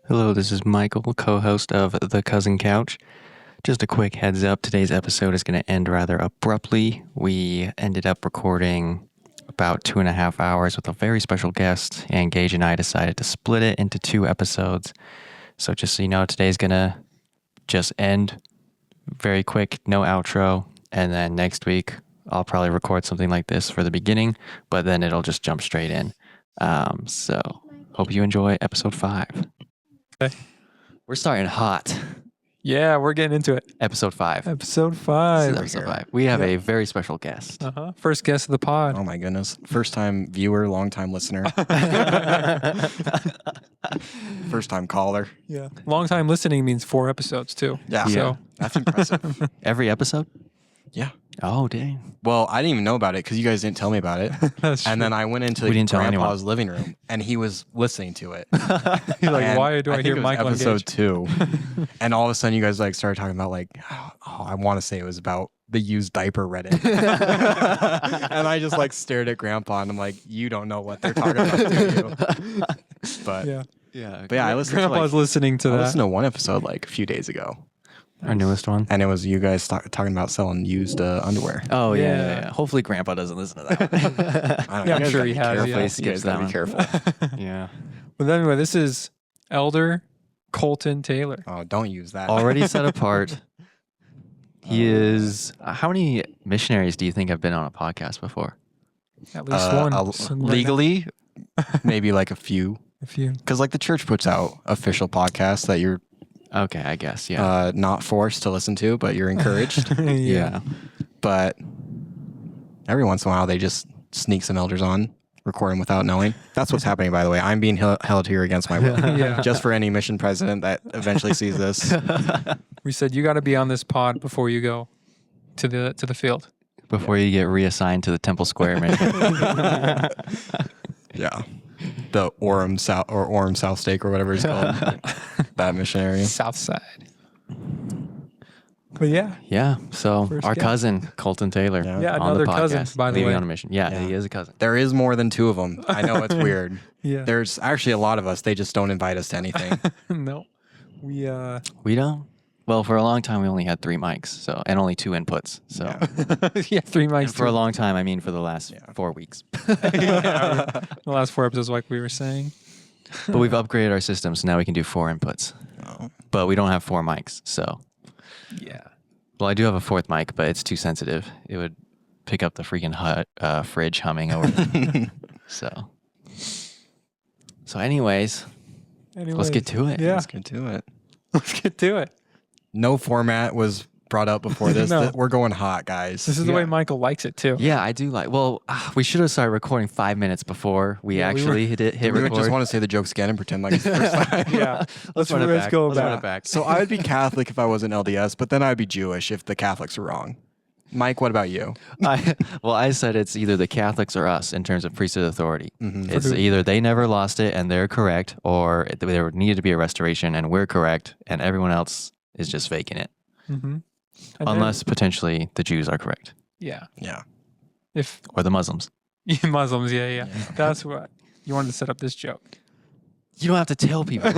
Hello, this is Michael, co-host of The Cousin Couch. Just a quick heads up, today's episode is going to end rather abruptly. We ended up recording about 2.5 hours with a very special guest, and Gage and I decided to split it into 2 episodes. So just so you know, today's going to just end very quick, no outro, and then next week I'll probably record something like this for the beginning, but then it'll just jump straight in. So hope you enjoy episode 5. Okay. We're starting hot. Yeah, we're getting into it. Episode 5. Episode This is 5. episode 5. We have a very special guest. First guest of the pod. Oh my goodness. First time viewer, long time listener, first time caller. Yeah. Long time listening means 4 episodes too. Yeah. So That's impressive. Every episode? Yeah. Oh, dang. Well, I didn't even know about it because you guys didn't tell me about it. that's And then I went into We didn't tell Grandpa's living room and he was listening to it. He's like, And why do I think hear it was Michael and episode Gage? 2. And all of a sudden you guys like started talking about like, I want to say it was about the used diaper Reddit. And I just like stared at Grandpa and I'm like, you don't know what they're talking about, do you? But Yeah. Yeah. But yeah, I listened Grandpa's to like, listening to I that. listened to one episode like a few days ago. Our newest one. And it was you guys talking about selling used underwear. Oh, yeah, Yeah. yeah, yeah. Hopefully Grandpa doesn't listen to that one. I don't Yeah, know. I'm You guys sure gotta he be has, careful. yeah. He You skips guys gotta that be careful. yeah. But anyway, this is Elder Kolten Taylor. Oh, don't use that. Already set apart. He is... how many missionaries do you think have been on a podcast before? At least one. Legally, maybe like a few. A few. Because like the church puts out official podcasts that you're Okay, I guess, yeah. not forced to listen to, but you're encouraged. Yeah. But every once in a while, they just sneak some elders on, record them without knowing. That's what's happening, by the way. I'm being held here against my will. Yeah. Just for any mission president that eventually sees this. We said you got to be on this pod before you go to the field. Before you get reassigned to the Temple Square mission. Yeah. The Orem South Stake or whatever it's called. That missionary. South side. But yeah. Yeah, so First our guest. cousin, Colten Taylor. Yeah. Yeah, on the another cousin, podcast, by the leaving way. on a mission. Yeah, Yeah. he is a cousin. There is more than 2 of them. I know it's weird. Yeah. There's actually a lot of us. They just don't invite us to anything. No. We We don't? Well, for a long time, we only had 3 mics, so and only 2 inputs. So yeah, 3 mics. and for a long time, I mean for the last 4 weeks. The last 4 episodes, like we were saying. But we've upgraded our system, so now we can do 4 inputs. Oh. But we don't have 4 mics, so... Yeah. Well, I do have a 4th mic, but it's too sensitive. It would pick up the freaking fridge humming over there. So anyways, let's get to it. Yeah. Let's get to it. Let's get to it. No format was brought up before this. No. We're going hot, guys. This is the way Michael likes it too. Yeah, I do like... Well, we should have started recording 5 minutes before we Yeah, we actually hit we would record. just want to say the jokes again and pretend like it's the first time. Yeah. Let's run it back. go Let's run back. it back. So I would be Catholic if I wasn't LDS, but then I'd be Jewish if the Catholics were wrong. Mike, what about you? I said it's either the Catholics or us in terms of priesthood authority. Mhm. It's either they never lost it and they're correct, or there needed to be a restoration and we're correct, and everyone else is just faking it. Mm-hmm. Unless potentially the Jews are correct, Yeah. Yeah. If or the Muslims. Muslims, yeah. That's what you wanted to set up this joke. You don't have to tell people.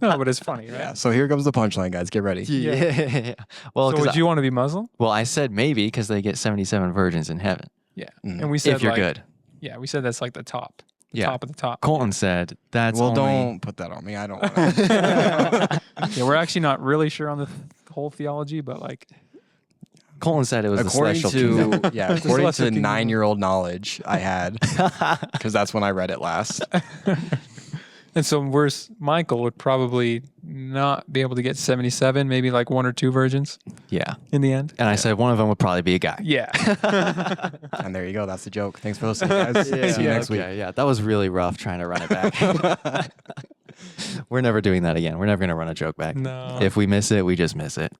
No, but it's funny, right? Yeah. So here comes the punchline, guys. Get ready. Yeah. Well, So 'cause would you want to be Muslim? well, I said maybe because they get 77 virgins in heaven Yeah. Mhm. And we said if you're like, good. Yeah, we said that's like the top. Yeah. Top of the top. Colton said that's Well, only... don't put that on me. I don't want to. Yeah, we're actually not really sure on the whole theology, but like Colton said it was According the celestial kingdom. to according celestial to kingdom. 9-year-old knowledge I had, because that's when I read it last. and so Michael would probably not be able to get 77, maybe like 1 or 2 virgins Yeah. in the end. And I said one of them would probably be a guy. Yeah. And there you go. That's the joke. Thanks for listening, guys. See you next week. Yeah, that was really rough trying to run it back. We're never doing that again. We're never going to run a joke back. No. If we miss it, we just miss it.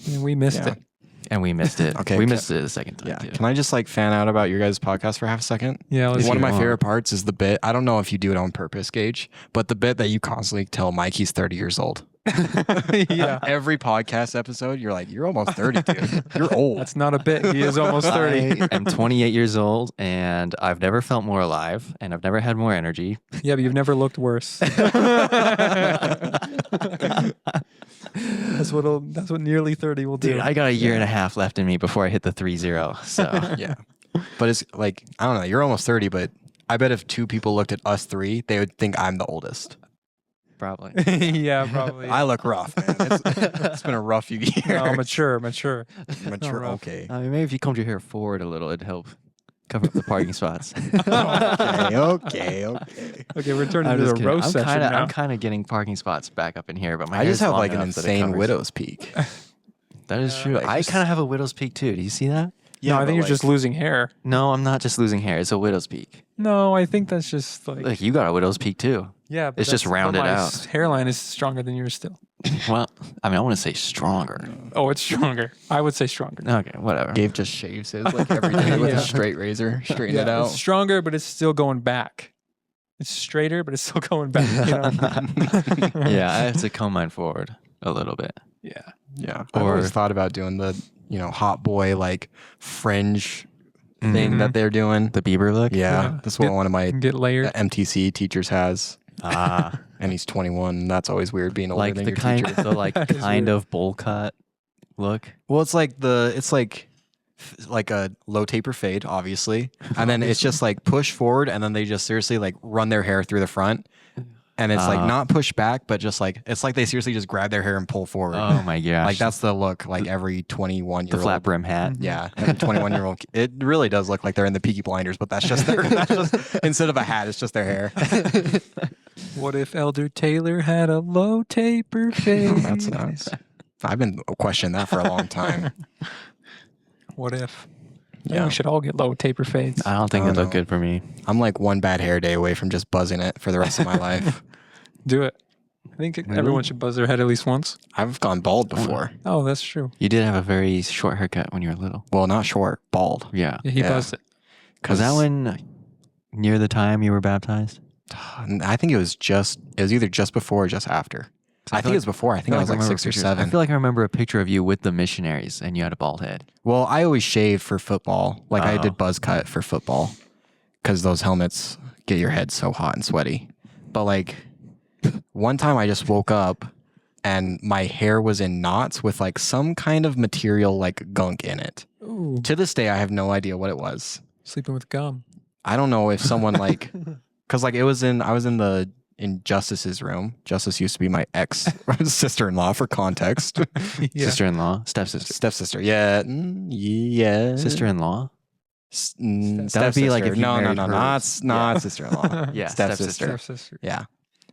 And we missed Yeah. it. And we missed it. Okay, We ca- missed it the second time, Yeah. too. Can I just like fan out about your guys' podcast for half a second? Yeah, let's If One of you my want. favorite parts is the bit. I don't know if you do it on purpose, Gage, but the bit that you constantly tell Mike he's 30 years old. Yeah. Every podcast episode, you're like, you're almost 30, dude. You're old. That's not a bit. He is almost 30. I am 28 years old, and I've never felt more alive, and I've never had more energy. Yeah, but you've never looked worse. That's what nearly 30 will do. Dude, I got a year and a half left in me before I hit the 3-0. So Yeah. But it's like, I don't know, you're almost 30, but I bet if two people looked at us three, they would think I'm the oldest. probably. Yeah, probably. I look rough, man. It's been a rough few years. No, mature. Mature, rough. okay. I mean, maybe if you combed your hair forward a little, it'd help cover up the parking spots. Okay. Okay, we're turning I'm to just the kidding. roast session now. I'm kind of getting parking spots back up in here, but my I just hair's have long like an enough that it insane covers. widow's peak. That is Yeah, true. like I just- kind of have a widow's peak too. Do you see that? No, I but think you're like- just losing hair. No, I'm not just losing hair. It's a widow's peak. No, I think that's just like Look, you got a widow's peak too. yeah. But it's just that's- but rounded my out. Hairline is stronger than yours still. Well, I mean, I want to say stronger. Oh, it's stronger. I would say stronger. Okay, whatever. Gabe just shaves his like every day with Yeah. a straight razor, straighten it Yeah, out. it's stronger, but it's still going back. It's straighter, but it's still going back. You know? Yeah, I have to comb mine forward a little bit. Yeah. Yeah. I've Or- always thought about doing the, hot boy like fringe thing Mhm. that they're doing. The Bieber look. Yeah. Yeah. That's what one of my Get layered. MTC teachers has. Ah, And he's 21. And that's always weird being older like than the your kind, teacher. the like That is kind weird. of bowl cut look. Well, it's like a low taper fade, obviously. And then it's just like push forward and then they just seriously like run their hair through the front. And it's like not push back, but just like it's like they seriously just grab their hair and pull forward. Oh my gosh! Like that's the look like every 21-year-old. the flat brim hat. Yeah, every 21-year-old. It really does look like they're in the Peaky Blinders, but that's just their. That's just, instead of a hat, it's just their hair. What if Elder Taylor had a low taper face? That's nice. I've been questioning that for a long time. What if? Yeah. We should all get low taper fades. I don't think I it don't looked know. good for me. I'm like one bad hair day away from just buzzing it for the rest of my life. Do it. I think everyone should buzz their head at least once. I've gone bald before. Oh, that's true. You did have a very short haircut when you were little. Well, not short, bald. Yeah. Yeah, he Yeah. buzzed it. Was that when near the time you were baptized? I think it was either just before or just after. I think it was before. I think I was like 6 or 7. I feel like I remember a picture of you with the missionaries and you had a bald head. Well, I always shaved for football. Like I Oh. did buzz cut for football because those helmets get your head so hot and sweaty. But like one time I just woke up and my hair was in knots with like some kind of material like gunk in it. Ooh, To this day, I have no idea what it was. sleeping with gum. I don't know if someone like, cause like I was in Justice's room. Justice used to be my ex sister-in-law for context. Yeah. Sister-in-law, stepsister, Stepsister. Yeah. Yeah. sister-in-law. That would be like if you no, married her. not Yeah. sister-in-law. Yeah, Stepsister. Stepsister. Yeah.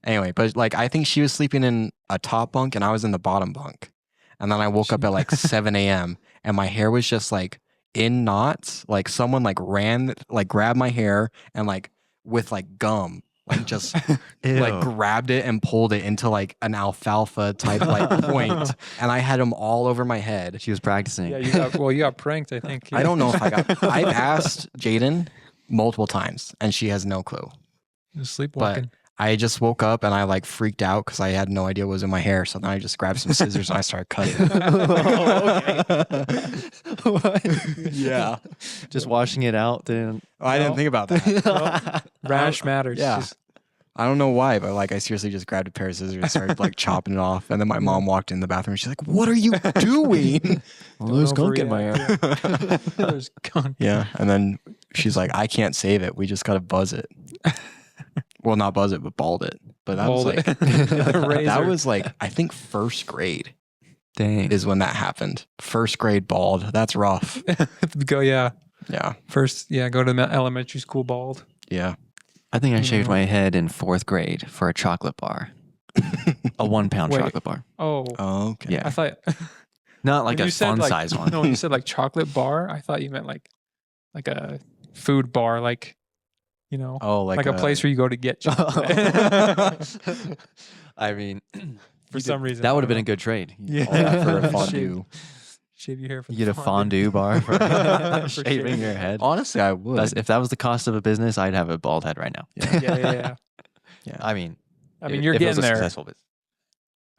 Anyway, but like I think she was sleeping in a top bunk and I was in the bottom bunk. And then I woke up at like 7 a.m. and my hair was just like in knots. Like someone like grabbed my hair and like with like gum, like just like grabbed it and pulled it into like an alfalfa type like point. And I had them all over my head. She was practicing. Yeah, you got pranked, I think. I don't know if I've asked Jaden multiple times and she has no clue. Just sleepwalking. I just woke up and I like freaked out because I had no idea what was in my hair. So then I just grabbed some scissors and I started cutting. Yeah. Just washing it out. Didn't. I didn't think about that. Rash matters. Yeah. Just- I don't know why, but like I seriously just grabbed a pair of scissors and started like chopping it off. And then my mom walked in the bathroom. She's like, "What are you doing?" don't there's gunk in my overreact. hair. Yeah. There's gunk. Yeah. And then she's like, "I can't save it. We just gotta buzz it." Well, not buzz it, but bald it. But that was Bald like it. The razor. that was like I think first grade Dang. is when that happened. First grade bald. That's rough. Go, yeah. Yeah. First, yeah, go to elementary school bald. Yeah. I think I shaved my head in 4th grade for a chocolate bar. A 1 pound Wait. chocolate bar. Oh, Oh, okay. Yeah. I thought Not like when a you said, fun like- size one. No, when you said like chocolate bar, I thought you meant like a food bar, like Oh, like a place where you go to get chocolate. I mean, For some reason, that I would have don't been a know. good trade. Yeah. All that for a Shave- fondue. Shave your hair for You the get a fondue bar for For shaving shaving. your head. Honestly, I would. If that was the cost of a business, I'd have a bald head right now. Yeah. Yeah. I mean, I mean, you're if it was getting a there. successful business.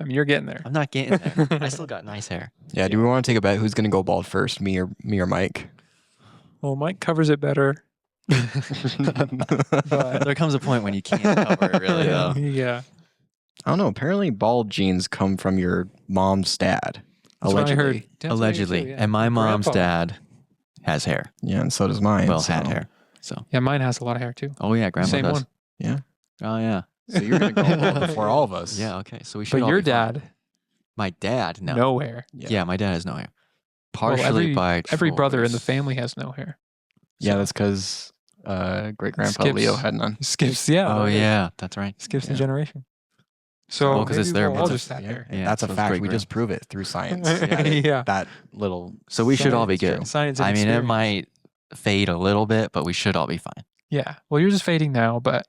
I mean, you're getting there. I'm not getting there. I still got nice hair. Yeah. Do we want to take a bet? Who's gonna go bald first? Me or Mike? Well, Mike covers it better. But there comes a point when you can't cover it really though. Yeah. I don't know. Apparently, bald genes come from your mom's dad. That's what I Allegedly. heard. That's what I heard Allegedly. too, yeah. And my mom's Grandpa. dad has hair. Yeah, and so does mine. Well, so. had hair. So. Yeah, mine has a lot of hair too. Oh yeah, grandpa Same does. one. Yeah. Oh yeah. So you're gonna go bald before all of us. Yeah. Okay. So we should. But all your be fine. dad, My dad. No. no hair. Yeah. My dad has no hair. Well, Partially by every brother in the choice. family has no hair. Yeah, that's because great grandpa Skips. Leo had none. Skips, yeah. Oh yeah, that's right. Skips the Yeah. generation. So Well, 'cause it's maybe their we'll all mother. just have hair. Yeah, That's a so it's fact. great We just prove it through science. Yeah. That little. So we should all be Science, good. Science and I mean, it experience. might fade a little bit, but we should all be fine. Yeah. Well, you're just fading now, but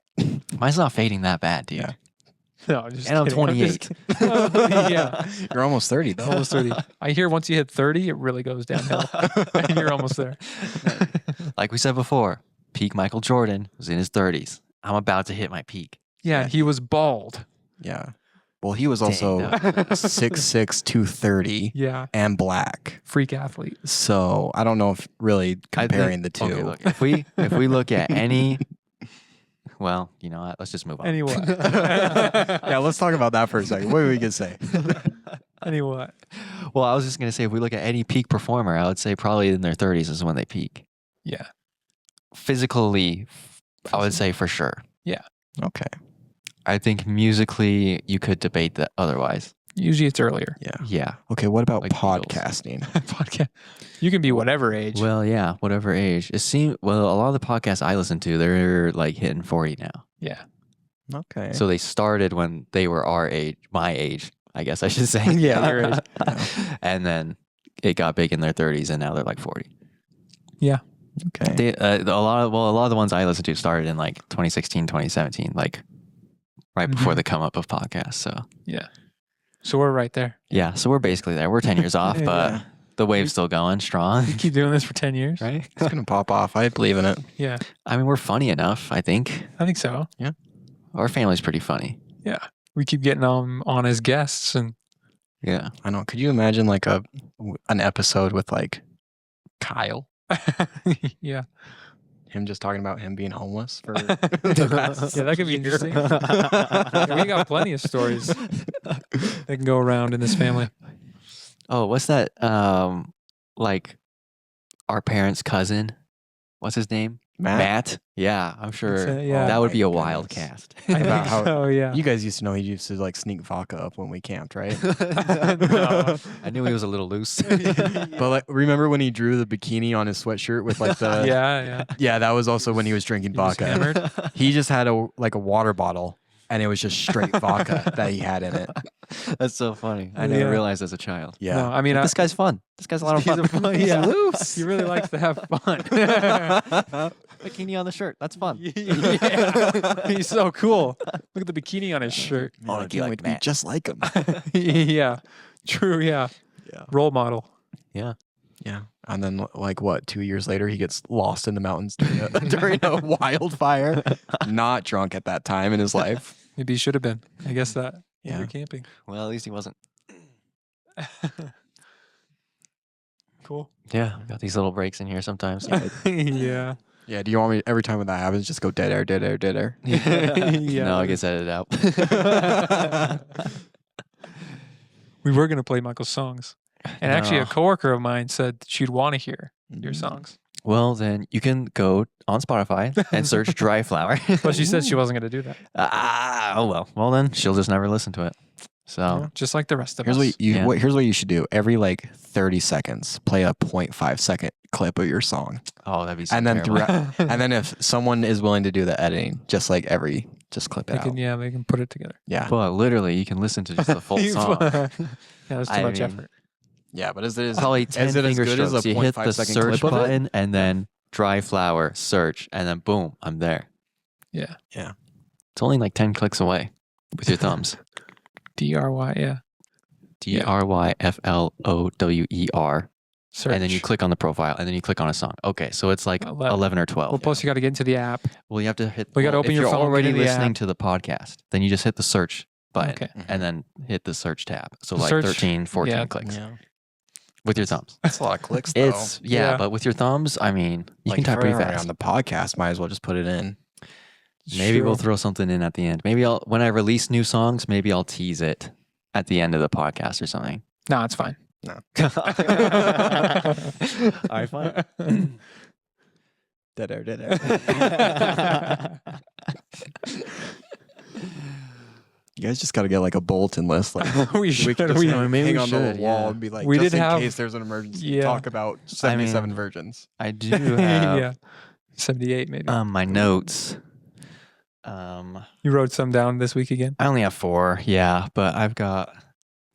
Mine's not fading that bad, dude. Yeah. no, just And I'm kidding. 28. Yeah. You're almost 30 though. Almost 30. I hear once you hit 30, it really goes downhill. And you're almost there. Like we said before, peak Michael Jordan was in his 30s. I'm about to hit my peak. Yeah, he was bald. Yeah. Well, he was also Dang, 6'6", 230, Yeah. and black. Freak athlete. So I don't know if really I think- comparing the two. Okay, look, if we look at any, well, you know what? Let's just move on. Anyway. Yeah, let's talk about that for a second. What do we can say? Anyway. Well, I was just gonna say, if we look at any peak performer, I would say probably in their 30s is when they peak. Yeah. Physically, I would say for sure. Okay. I think musically, you could debate that otherwise. Usually it's earlier. Yeah. Yeah. Okay. What about Like Beatles. podcasting? Podcast. You can be whatever age. Well, yeah, whatever age. It seems a lot of the podcasts I listen to, they're like hitting 40 now. yeah. Okay. So they started when they were our age, my age, I guess I should say. Yeah, your age. And then it got big in their 30s, and now they're like 40. okay. They, a lot of the ones I listened to started in like 2016, 2017, like right before the come up of podcasts. So Yeah. So we're right there. yeah, so we're basically there. We're 10 years off, but Yeah. the wave's still going strong, Keep doing this for 10 years. right? It's gonna pop off. I believe in it. Yeah. I mean, we're funny enough, I think. I think so. Our family's pretty funny. Yeah. We keep getting on as guests and Yeah. I know. Could you imagine like an episode with like Kyle, yeah. him just talking about him being homeless for Yeah, that could be interesting. Yeah, we got plenty of stories that can go around in this family. Oh, what's that? Like our parents' cousin. What's his name? Matt. Yeah, I'm sure yeah. that would Oh be a my wild goodness. cast. I About think how- so, yeah. You guys used to know he used to like sneak vodka up when we camped, right? No. I knew he was a little loose. But like, remember when he drew the bikini on his sweatshirt with like the Yeah. Yeah, that was also when he was drinking He was vodka. hammered. He just had a water bottle, and it was just straight vodka that he had in it. That's so funny. I never Yeah. realized as a child. Yeah, No, I mean, This guy's fun. This guy's a lot of he's fun. a fun- He's yeah. loose. he really likes to have fun. Bikini on the shirt. That's fun. Yeah. He's so cool. Look at the bikini on his shirt. Man, Oh, I you can't like wait to be Matt. just like him. Yeah. True. Yeah. Yeah. Role model. Yeah, and then like what? 2 years later, he gets lost in the mountains during a wildfire. Not drunk at that time in his life. Maybe he should have been. I guess that. Yeah. You're camping. Well, at least he wasn't. Cool. Yeah, got these little breaks in here sometimes. Yeah. Yeah. Do you want me every time when that happens, just go dead air, dead air, dead air? Yeah. No, it gets edited out. We were going to play Michael's songs. And actually, a No. coworker of mine said she'd want to hear your Mm. songs. Well, then you can go on Spotify and search Dry Flower. But she said she wasn't going to do that. Oh well. Well then, she'll just never listen to it. So Yeah, just like the rest of Here's us. what you Yeah. here's what you should do. Every like 30 seconds, play a 0.5 second clip of your song. oh, that'd be so And then terrible. throughout, and then if someone is willing to do the editing, just like just clip it They out. can, yeah, they can put it together. Yeah. But literally, you can listen to just the full song. Yeah, that's too I much mean, effort. Yeah, but is it Probably 10 is it as finger good as a strokes. You hit 0.5 the second search clip of it? button and then Dry Flower, search, and then boom, I'm there. Yeah. It's only like 10 clicks away with your thumbs. DRY, yeah. DRYFLOWER. Search. And then you click on the profile and then you click on a song. Okay, so it's like 11 or 12. Well, plus you got to get into the app. Well, you have to hit. Well, you gotta open if your you're phone, already get in the listening app. to the podcast, then you just hit the search button Okay. and then hit the search tab. So The like search- 13, 14 yeah. clicks Yeah. with your thumbs. That's a lot of clicks, though. It's yeah, Yeah. but with your thumbs, I mean, you Like, can if type we're pretty already fast. on the podcast, might as well just put it in. Maybe we'll True. throw something in at the end. Maybe when I release new songs, maybe I'll tease it at the end of the podcast or something. No, it's fine. No. All right, fine. Dead air. You guys just got to get like a bulletin list. Like we should. could just We, maybe hang we on the should, wall yeah. and be like, We just did in have- case there's an emergency, Yeah. talk about 77 versions. I do have yeah. 78 maybe. my notes. You wrote some down this week again? I only have 4, yeah, but I've got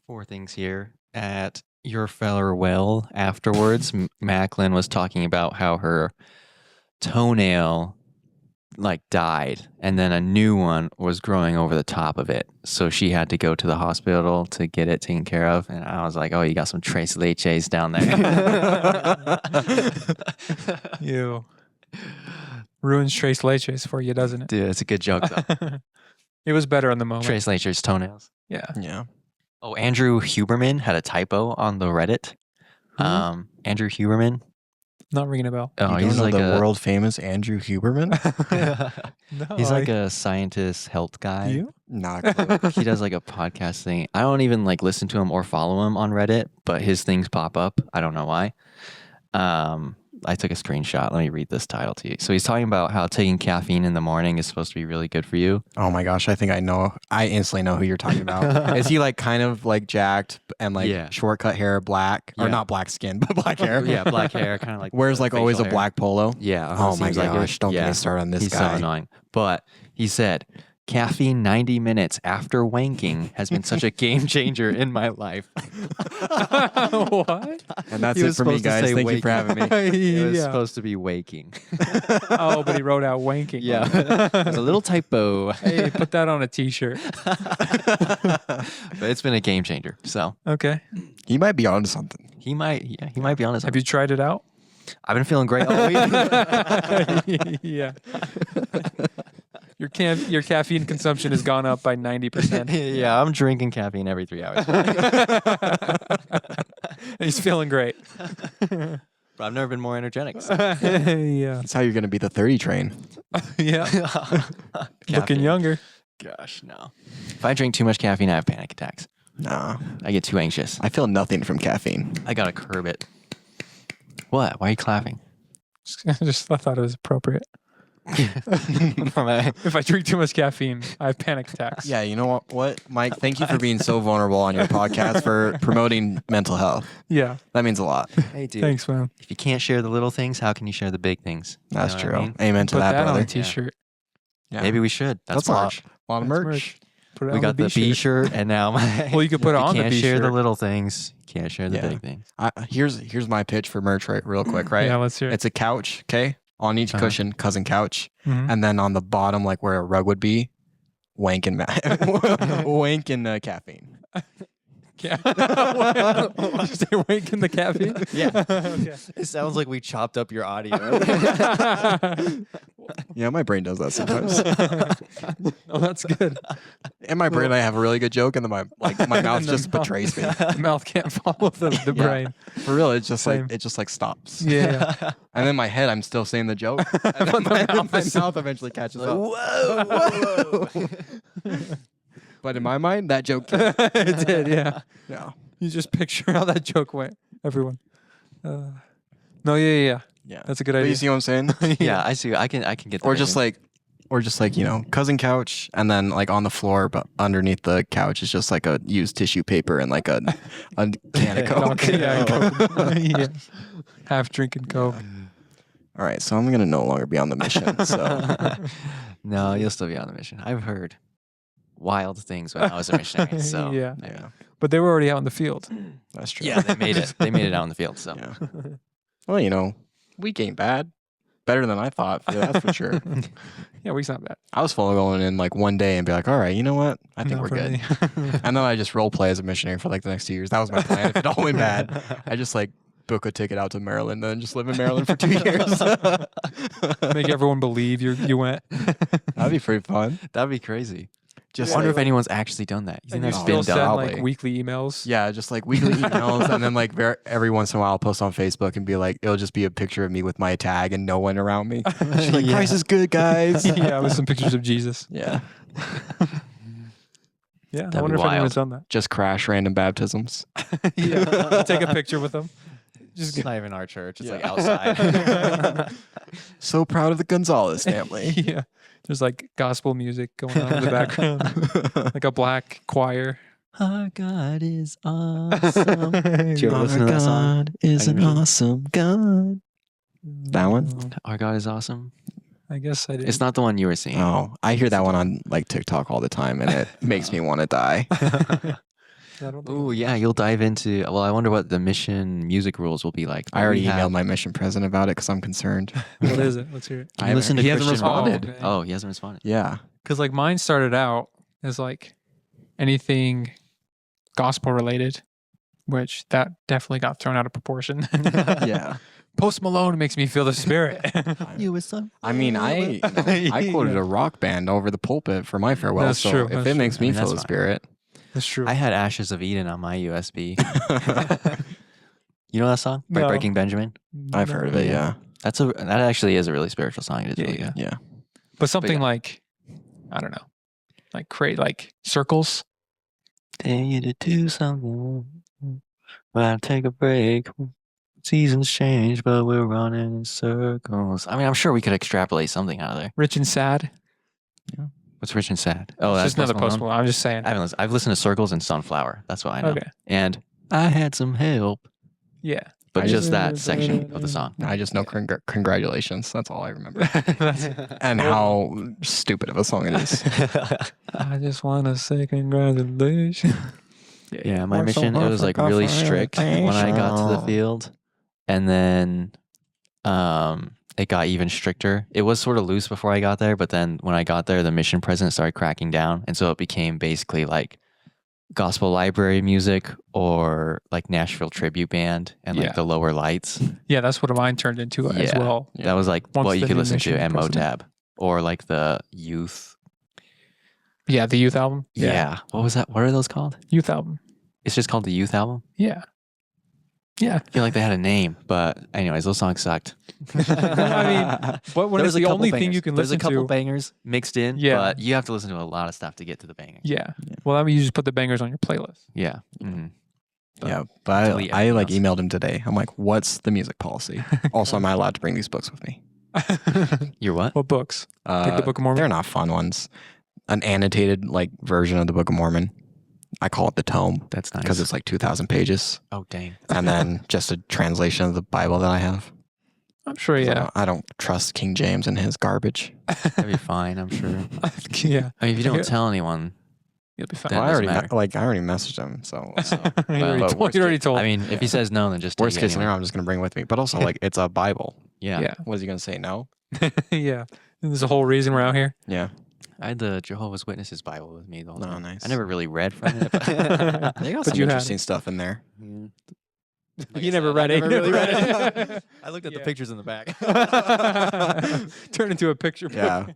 4 things here. At your farewell afterwards, Macklin was talking about how her toenail like died and then a new one was growing over the top of it. So she had to go to the hospital to get it taken care of. And I was like, oh, you got some tres leches down there. You. Ruins Trace Leches for you, doesn't it? Dude, it's a good joke though. It was better in the moment. Tres leches toenails. Yeah. Yeah. Oh, Andrew Huberman had a typo on the Reddit. Who? Andrew Huberman. Not ringing a bell. Oh, You he's don't know like the a world famous Andrew Huberman? No, he's like a scientist health guy. You? Not a clue. He does like a podcast thing. I don't even like listen to him or follow him on Reddit, but his things pop up. I don't know why. I took a screenshot. Let me read this title to you. So he's talking about how taking caffeine in the morning is supposed to be really good for you. Oh my gosh, I think I know. I instantly know who you're talking about. Is he like kind of like jacked and like Yeah. short-cut hair, black, or Yeah. not black skin, but black hair? Yeah, black hair, kind of like Wears like always a facial hair. black polo. Yeah. Oh my seems like it. gosh, don't get me started on this He's guy. so annoying. But he said, caffeine 90 minutes after wanking has been such a game changer in my life. What? And that's He it was for me, supposed to guys. say Thank you for having me. It was Yeah. supposed to be waking. Oh, but he wrote out wanking. Yeah. There's a little typo. Hey, put that on a t-shirt. But it's been a game changer. So Okay. He might be onto something. he might be honest. Have you tried it out? I've been feeling great all week. Yeah. Your caffeine consumption has gone up by 90%. Yeah, I'm drinking caffeine every 3 hours. He's feeling great. But I've never been more energetic. So. Yeah. That's how you're going to be the 30 train. Yeah. Looking Caffeine. younger. Gosh, no. If I drink too much caffeine, I have panic attacks. Nah, I get too anxious. I feel nothing from caffeine. I gotta curb it. What? Why are you clapping? I thought it was appropriate. From a- If I drink too much caffeine, I have panic attacks. Yeah, you know what, Mike? Thank you for being so vulnerable on your podcast for promoting mental health. Yeah. That means a lot. hey, dude. Thanks, man. If you can't share the little things, how can you share the big things? You That's know true. what I mean? Amen to Put that, that on brother. a t-shirt. Yeah. Maybe we should. That's a lot. merch. A lot of That's merch. Put it We on got the B shirt, and now my. Well, you could put it you on the can't B share the shirt. little things. You can't share the Yeah. big things. Here's my pitch for merch, right? Real quick, right? Yeah, let's hear it. It's a couch, okay? On each Uh-huh. cushion, cousin couch, Mhm. and then on the bottom, like where a rug would be, wank and wank and caffeine. Yeah. Did you say wake in the caffeine? Yeah. Okay. It sounds like we chopped up your audio. Yeah, my brain does that sometimes. Oh, that's good. In my brain, I have a really good joke, and then my mouth And the just mouth- betrays me. The mouth can't follow the Yeah. brain. For real, it's just Same. like stops. Yeah. And then my head, I'm still saying the joke, and then my mouth eventually catches up. Whoa! But in my mind, that joke. Killed. It did, yeah. Yeah. You just picture how that joke went, everyone. No, yeah. Yeah. That's a good But idea. you see what I'm saying? Yeah, I see. I can get that. Or just like, cousin couch, and then like on the floor, but underneath the couch is just like a used tissue paper and like a can of Coke. Yeah, Coke. Yeah. Half drinking Coke. All right, so I'm gonna no longer be on the mission. So No, you'll still be on the mission. I've heard wild things when I was a missionary. So Yeah. yeah, But they were already out in the field. that's true. yeah, they made it. They made it out in the field. So Yeah. Well, week ain't bad. Better than I thought. Yeah, that's for sure. Yeah, week's not bad. I was full going in like one day and be like, all right, you know what? I think Not we're for good. me. And then I just role play as a missionary for like the next 2 years. That was my plan. If it all went bad, I just like book a ticket out to Maryland and then just live in Maryland for 2 years. Make everyone believe you went. That'd be pretty fun. that'd be crazy. Just I wonder like, if anyone's actually done that. You think And you that's still been send done? probably. like weekly emails. yeah, just like weekly emails, and then like every once in a while, I'll post on Facebook and be like, it'll just be a picture of me with my tag and no one around me. She's like, Yeah. Christ is good, guys. Yeah, with some pictures of Jesus. Yeah, Yeah, I That'd wonder be if anyone's wild. done that. just crash random baptisms. Yeah, take a picture with them. Just Just not even our church. It's Yeah. like outside. So proud of the Gonzalez family. yeah, there's like gospel music going on in the background, like a black choir. Our God is awesome. Do you ever listen to that song? is an awesome God. That one? Our God is awesome. I guess I did. It's not the one you were singing. Oh, I hear that one on like TikTok all the time, and it makes me want to die. I don't think- Ooh, yeah, you'll dive into. Well, I wonder what the mission music rules will be like. I already We have- emailed my mission president about it because I'm concerned. What is it? Let's hear it. You listen to he hasn't Christian rock? responded. okay. Oh, he hasn't responded. Yeah. Because like mine started out as like anything gospel related, which that definitely got thrown out of proportion. Yeah. Post Malone makes me feel the spirit. You was son. I mean, I quoted a rock band over the pulpit for my farewell. That's so true, if that's it makes true. I me mean, feel that's the fine. spirit, That's true. I had Ashes of Eden on my USB. You know that song by No. Breaking Benjamin? I've heard of it. Yeah. That actually is a really spiritual song. It is Yeah, really yeah. good. Yeah. But something yeah. like, I don't know, like create like circles. Tell you to do something. Well, take a break. Seasons change, but we're running in circles. I mean, I'm sure we could extrapolate something out of there. Rich and sad. What's Rich and Sad? Oh, It's that's just another Post Post Malone? Malone. I'm just saying. I haven't listened. I've listened to Circles and Sunflower. That's what I know. Okay. And I had some help, Yeah. but I just just- that section of the song. I just know congratulations. That's all I remember. That's, And how stupid of a song it is. I just want to say congratulations. Yeah, my Worked so mission, it hard was for like really strict when I got to the confirmation. field. And then it got even stricter. It was sort of loose before I got there, but then when I got there, the mission president started cracking down. And so it became basically like gospel library music or like Nashville tribute band and like Yeah. the lower lights. Yeah, that's what mine turned into as Yeah. well. Yeah. That was like Once what you the could new listen to mission and president- Motab or like the youth. Yeah, the youth album. Yeah. What was that? What are those called? Youth album. It's just called the youth album. Yeah. Yeah. I feel like they had a name, but anyways, those songs sucked. I mean, but when it's the only thing you can There's listen a couple to. bangers mixed in, Yeah. but you have to listen to a lot of stuff to get to the bangers. Yeah. Yeah. Well, I mean, you just put the bangers on your playlist. Yeah. Mhm. Yeah, but delete I like everything else. emailed him today. I'm like, what's the music policy? Also, am I allowed to bring these books with me? You're what? What books? Like the Book of Mormon? They're not fun ones. An annotated like version of the Book of Mormon. I call it the tome That's nice. because it's like 2,000 pages, Oh, dang. and then just a translation of the Bible that I have. I'm sure, yeah. I don't trust King James and his garbage. That'd be fine, I'm sure. Yeah. I mean, if you don't Yeah. tell anyone, You'll be fine. That Well, doesn't matter. I already messaged him. So you Well, already but told. worst You already told. I mean, if he says no, then just take worst it case anyway. scenario, I'm just gonna bring with me. But also, like, it's a Bible. Yeah. Yeah. What is he gonna say? No. Yeah. And there's a whole reason we're out here. Yeah. I had the Jehovah's Witnesses Bible with me the whole Oh, time. nice. I never really read from it. But They got But some you had interesting stuff in there. Like You I never said, read I it. never You really never read read it. I looked at Yeah. the pictures in the back. Turn into a picture book. Yeah.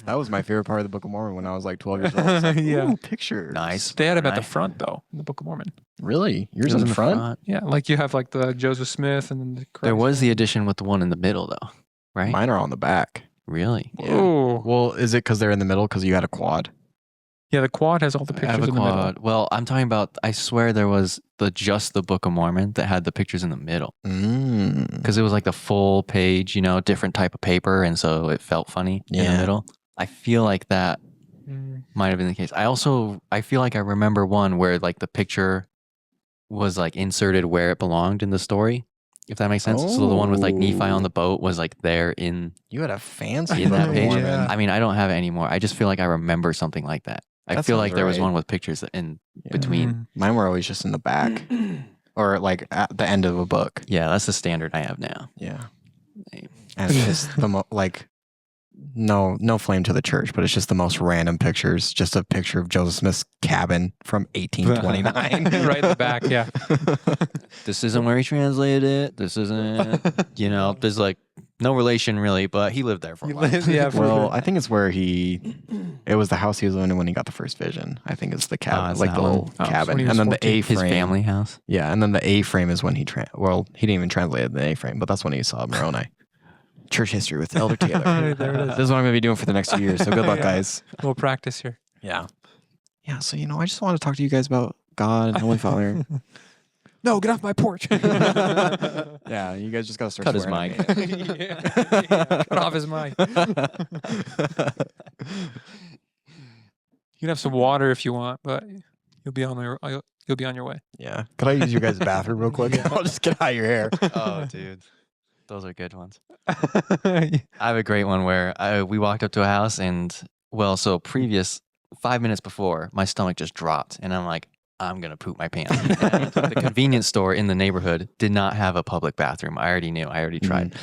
That was my favorite part of the Book of Mormon when I was like 12 years old. I was like, Yeah. Ooh, pictures. Nice. They had him at the Nice. front though, in the Book of Mormon. Really? Yours It was in the front? Yeah, like you have like the Joseph Smith and then the Christ. There was the edition with the one in the middle, though, right? Mine are on the back. Really? Oh, Well, is it because they're in the middle because you had a quad? yeah. The quad has all the I pictures have a in the middle. quad. Well, I'm talking about. I swear there was just the Book of Mormon that had the pictures in the middle Mm. because it was like the full page, different type of paper, and so it felt funny in the Yeah. middle. I feel like that Mm. might have been the case. I feel like I remember one where like the picture was like inserted where it belonged in the story, if that makes sense. So the one with like Nephi on the boat was like there in You had a fancy in Book that of page. Mormon. Yeah. I mean, I don't have it anymore. I just feel like I remember something like that. I That feel sounds like there was right. one with pictures in Yeah. between. Mm. Mine were always just in the back or like at the end of a book. Yeah, that's the standard I have now. Yeah. Same. And it's just the like no flame to the church, but it's just the most random pictures. Just a picture of Joseph Smith's cabin from 1829. Right in the back, yeah. This isn't where he translated it. This isn't, there's like No relation really, but he lived there for a while. Yeah. For Well, sure. I think it's where it was the house he was in when he got the first vision. I think it's the cabin, it's like that the little one. Oh, so cabin. when he And was then the 14. A-frame. His family house. Yeah, and then the A-frame is when he he didn't even translate the A-frame, but that's when he saw Moroni. Church history with Elder Taylor. There it is. This is what I'm going to be doing for the next 2 years, so good luck, Yeah. guys. We'll practice here. Yeah. Yeah, so, I just want to talk to you guys about God and Holy Father. No, get off my porch. Yeah, you guys just got to start Cut his swearing mic. at me. Cut off his mic. You can have some water if you want, but you'll be on your way. Yeah. Could I use your guys' bathroom real quick? I'll just get out of your hair. Oh, dude. Those are good ones. I have a great one where we walked up to a house and, previous 5 minutes before, my stomach just dropped. And I'm like, I'm going to poop my pants. And the convenience store in the neighborhood did not have a public bathroom. I already knew. I already tried,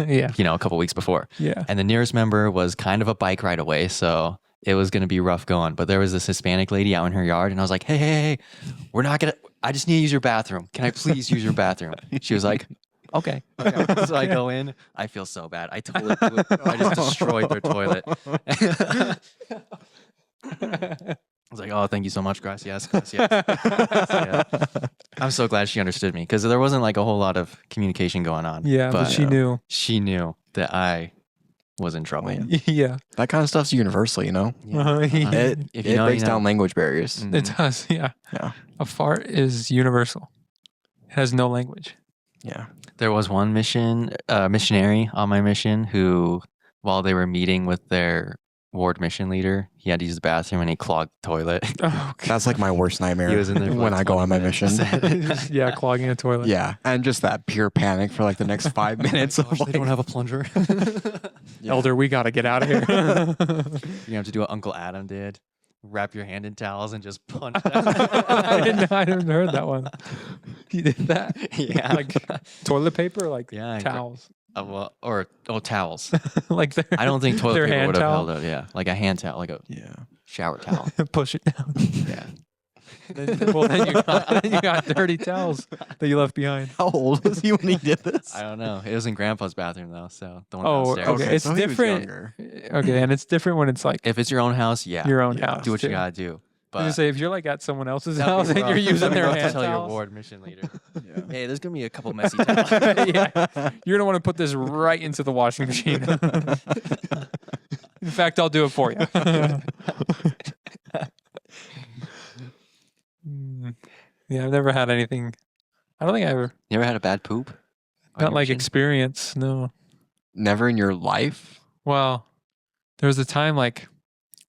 Yeah. a couple weeks before. Yeah. And the nearest member was kind of a bike ride away. So it was going to be rough going. But there was this Hispanic lady out in her yard. And I was like, hey, we're not going to, I just need to use your bathroom. Can I please use your bathroom? She was like, okay. So I go in. I feel so bad. I just destroyed their toilet. I was like, oh, thank you so much, gracias. Yeah. I'm so glad she understood me because there wasn't like a whole lot of communication going on. Yeah, but she knew. She knew that I was in trouble. Yeah. That kind of stuff's universal, Yeah. It, If it you know, breaks you know. down language barriers. Mhm. It does. Yeah. Yeah. A fart is universal. It has no language. Yeah. There was one missionary on my mission who, while they were meeting with their ward mission leader, he had to use the bathroom and he clogged the toilet. Oh, That's like my worst nightmare He was in there for when like I go 20 on my mission. minutes. yeah, clogging a toilet. Yeah. And just that pure panic for like the next 5 minutes. Gosh, of they don't like, have a plunger. yeah. Elder, we got to get out of here. You have to do what Uncle Adam did. Wrap your hand in towels and just punch down. I didn't heard that one. He did that. Yeah. Like toilet paper, or like Yeah, towels. Towels. Like their, I don't think toilet their paper hand would have towel. held it. Yeah, like a hand towel, like a Yeah. shower towel. Push it down. Yeah. Well, then you got dirty towels that you left behind. How old was he when he did this? I don't know. It was in Grandpa's bathroom though, so the one Oh, downstairs. okay. It's so he was different. younger. Okay, and it's different when it's like If it's your own house, yeah, your own yeah, house. do what you too. gotta do. I was gonna But say if you're like at someone else's that'd be house and rough. you're using That'd be their rough to hand tell your towels. ward mission leader. Yeah. Hey, there's gonna be a couple messy towels. Yeah, you're gonna want to put this right into the washing machine. In fact, I'll do it for you. Yeah, I've never had anything. I don't think I ever You ever had a bad poop? on got your like mission? experience. No. Never in your life? Well, there was a time like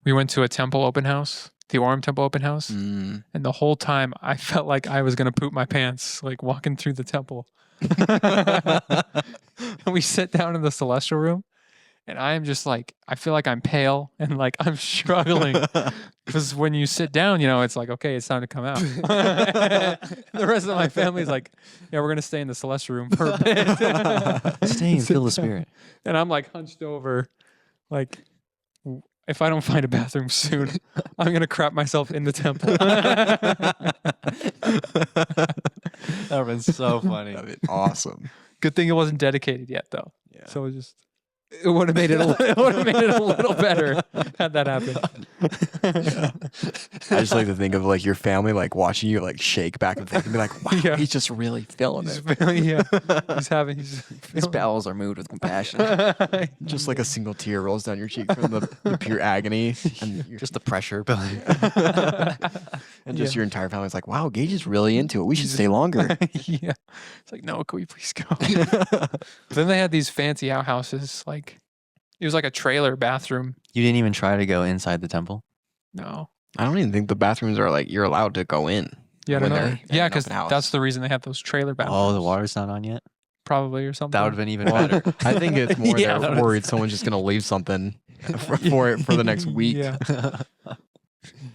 we went to a temple open house, the Orem temple open house, Mm. and the whole time I felt like I was gonna poop my pants, like walking through the temple. And we sit down in the celestial room, and I am just like, I feel like I'm pale and like I'm struggling because when you sit down, it's like, okay, it's time to come out. The rest of my family's like, yeah, we're gonna stay in the celestial room for a bit. Stay and feel the spirit. And I'm like hunched over, like, if I don't find a bathroom soon, I'm gonna crap myself in the temple. That would have been so funny. That'd be awesome. Good thing it wasn't dedicated yet, though. Yeah. So it would have made it a little better had that happened. I just like to think of like your family like watching you like shake back and think and be like, wow, Yeah. he's just really feeling He's it. feeling, yeah, he's His feeling- bowels are moved with compassion. Just like a single tear rolls down your cheek from the pure agony. And Just the pressure building. just your entire family's like, wow, Gage is really into it. We should stay longer. Yeah, it's like, no, can we please go? But then they had these fancy outhouses, like it was like a trailer bathroom. You didn't even try to go inside the temple? No, I don't even think the bathrooms are like, you're allowed to go in. yeah, I don't When know. they're in Yeah, an because open house. that's the reason they had those trailer bathrooms. Oh, the water's not on yet? probably or something. That would have been even Well, better. I think it's more Yeah, that they're would've- worried someone's just going to leave something for it for the next week. Yeah.